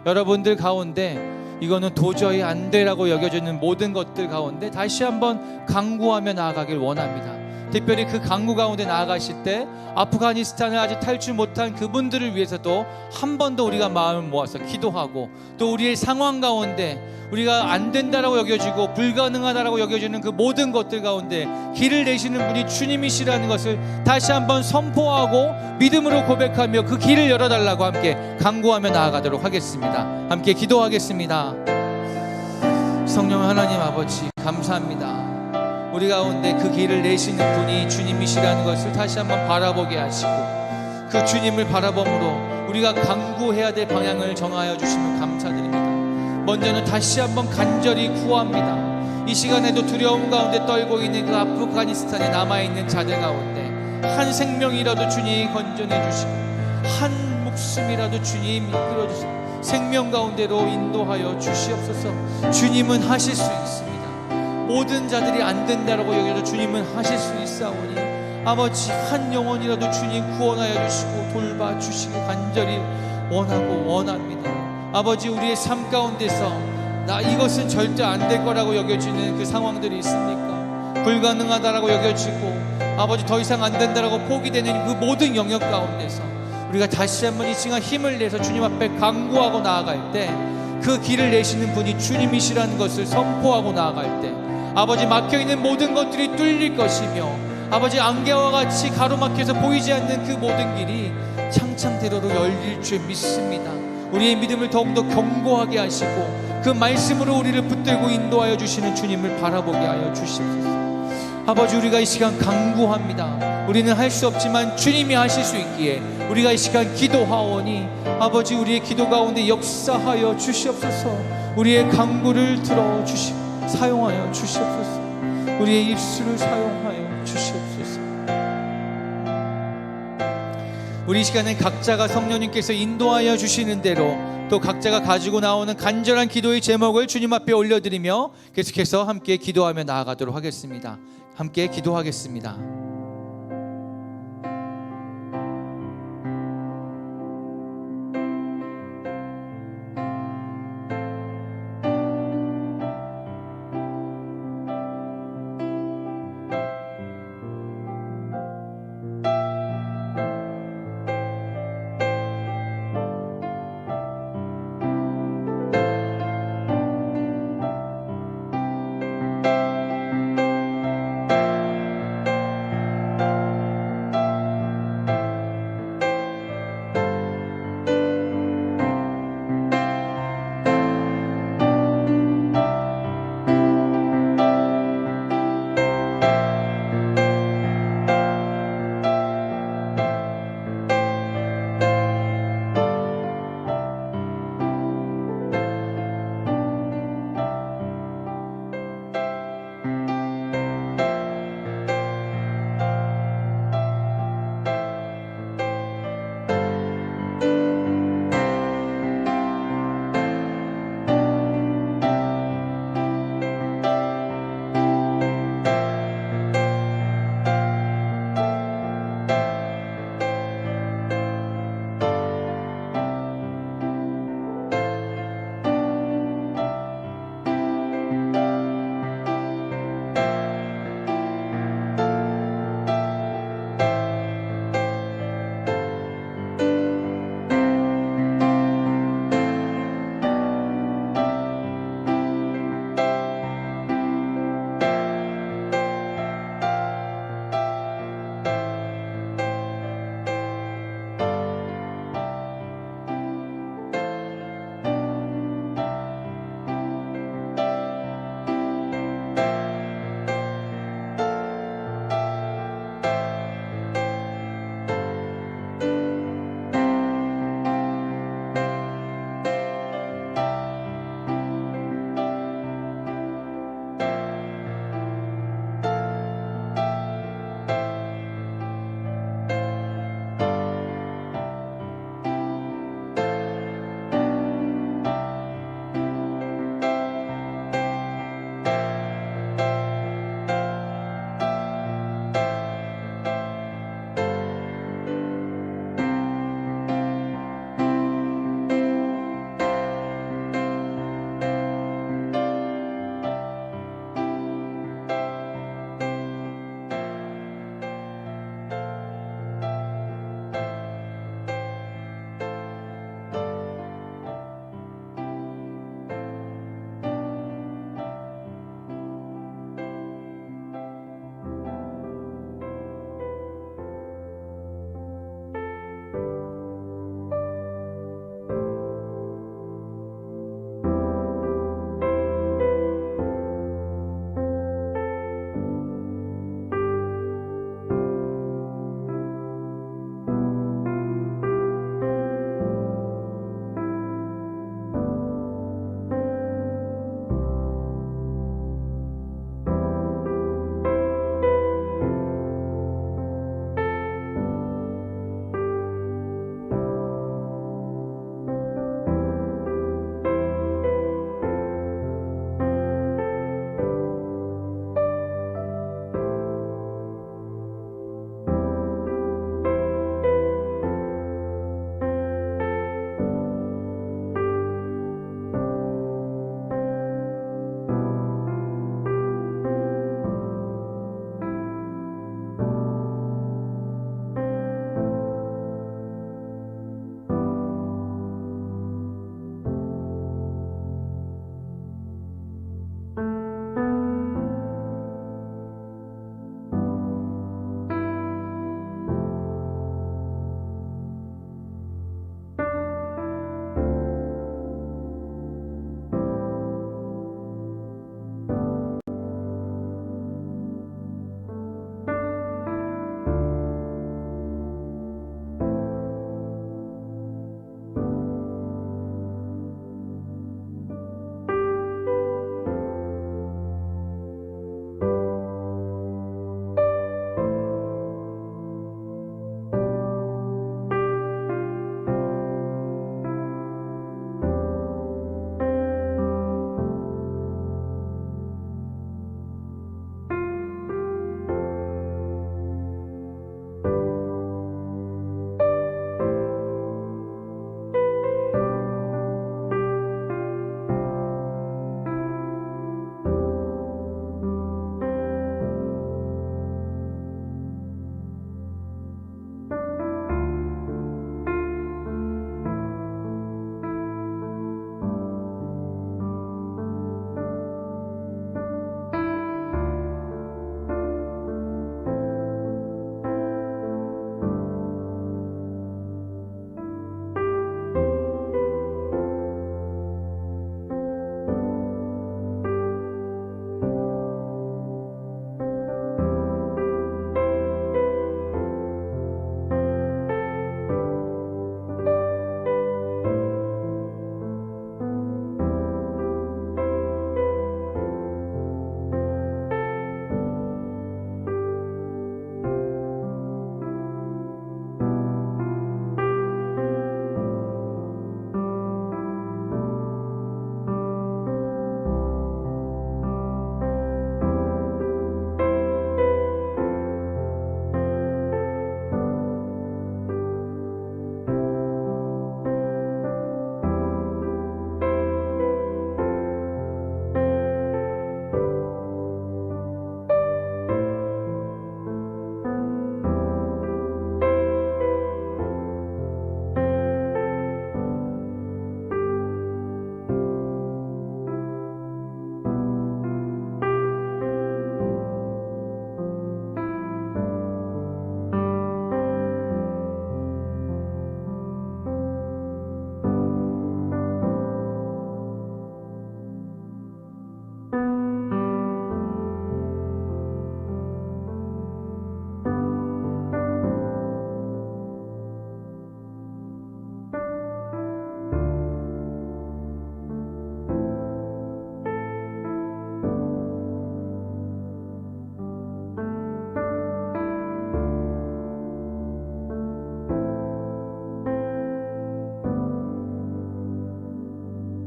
여러분들 가운데 이거는 도저히 안 되라고 여겨지는 모든 것들 가운데 다시 한번 간구하며 나아가길 원합니다. 특별히 그 간구 가운데 나아가실 때 아프가니스탄을 아직 탈출 못한 그분들을 위해서도 한 번 더 우리가 마음을 모아서 기도하고, 또 우리의 상황 가운데 우리가 안 된다라고 여겨지고 불가능하다라고 여겨지는 그 모든 것들 가운데 길을 내시는 분이 주님이시라는 것을 다시 한번 선포하고 믿음으로 고백하며 그 길을 열어달라고 함께 간구하며 나아가도록 하겠습니다. 함께 기도하겠습니다. 성령 하나님 아버지, 감사합니다. 우리 가운데 그 길을 내시는 분이 주님이시라는 것을 다시 한번 바라보게 하시고, 그 주님을 바라봄으로 우리가 간구해야 될 방향을 정하여 주시면 감사드립니다. 먼저는 다시 한번 간절히 구합니다. 이 시간에도 두려움 가운데 떨고 있는 그 아프가니스탄에 남아있는 자들 가운데 한 생명이라도 주님 건져내 주시고, 한 목숨이라도 주님 이끌어 주시고 생명 가운데로 인도하여 주시옵소서. 주님은 하실 수 있습니다. 모든 자들이 안 된다라고 여겨도 주님은 하실 수 있사오니 아버지, 한 영혼이라도 주님 구원하여 주시고 돌봐 주시기 간절히 원하고 원합니다. 아버지, 우리의 삶 가운데서 이것은 절대 안 될 거라고 여겨지는 그 상황들이 있습니까? 불가능하다라고 여겨지고 아버지 더 이상 안 된다라고 포기되는 그 모든 영역 가운데서 우리가 다시 한번 이 시간 힘을 내서 주님 앞에 간구하고 나아갈 때 그 길을 내시는 분이 주님이시라는 것을 선포하고 나아갈 때 아버지, 막혀있는 모든 것들이 뚫릴 것이며 아버지, 안개와 같이 가로막혀서 보이지 않는 그 모든 길이 창창대로로 열릴 줄 믿습니다. 우리의 믿음을 더욱더 견고하게 하시고 그 말씀으로 우리를 붙들고 인도하여 주시는 주님을 바라보게 하여 주시옵소서. 아버지, 우리가 이 시간 간구합니다. 우리는 할 수 없지만 주님이 하실 수 있기에 우리가 이 시간 기도하오니 아버지, 우리의 기도 가운데 역사하여 주시옵소서. 우리의 간구를 들어주시고 사용하여 주시옵소서. 우리의 입술을 사용하여 주시옵소서. 우리 이 시간에 각자가 성령님께서 인도하여 주시는 대로 또 각자가 가지고 나오는 간절한 기도의 제목을 주님 앞에 올려드리며 계속해서 함께 기도하며 나아가도록 하겠습니다. 함께 기도하겠습니다.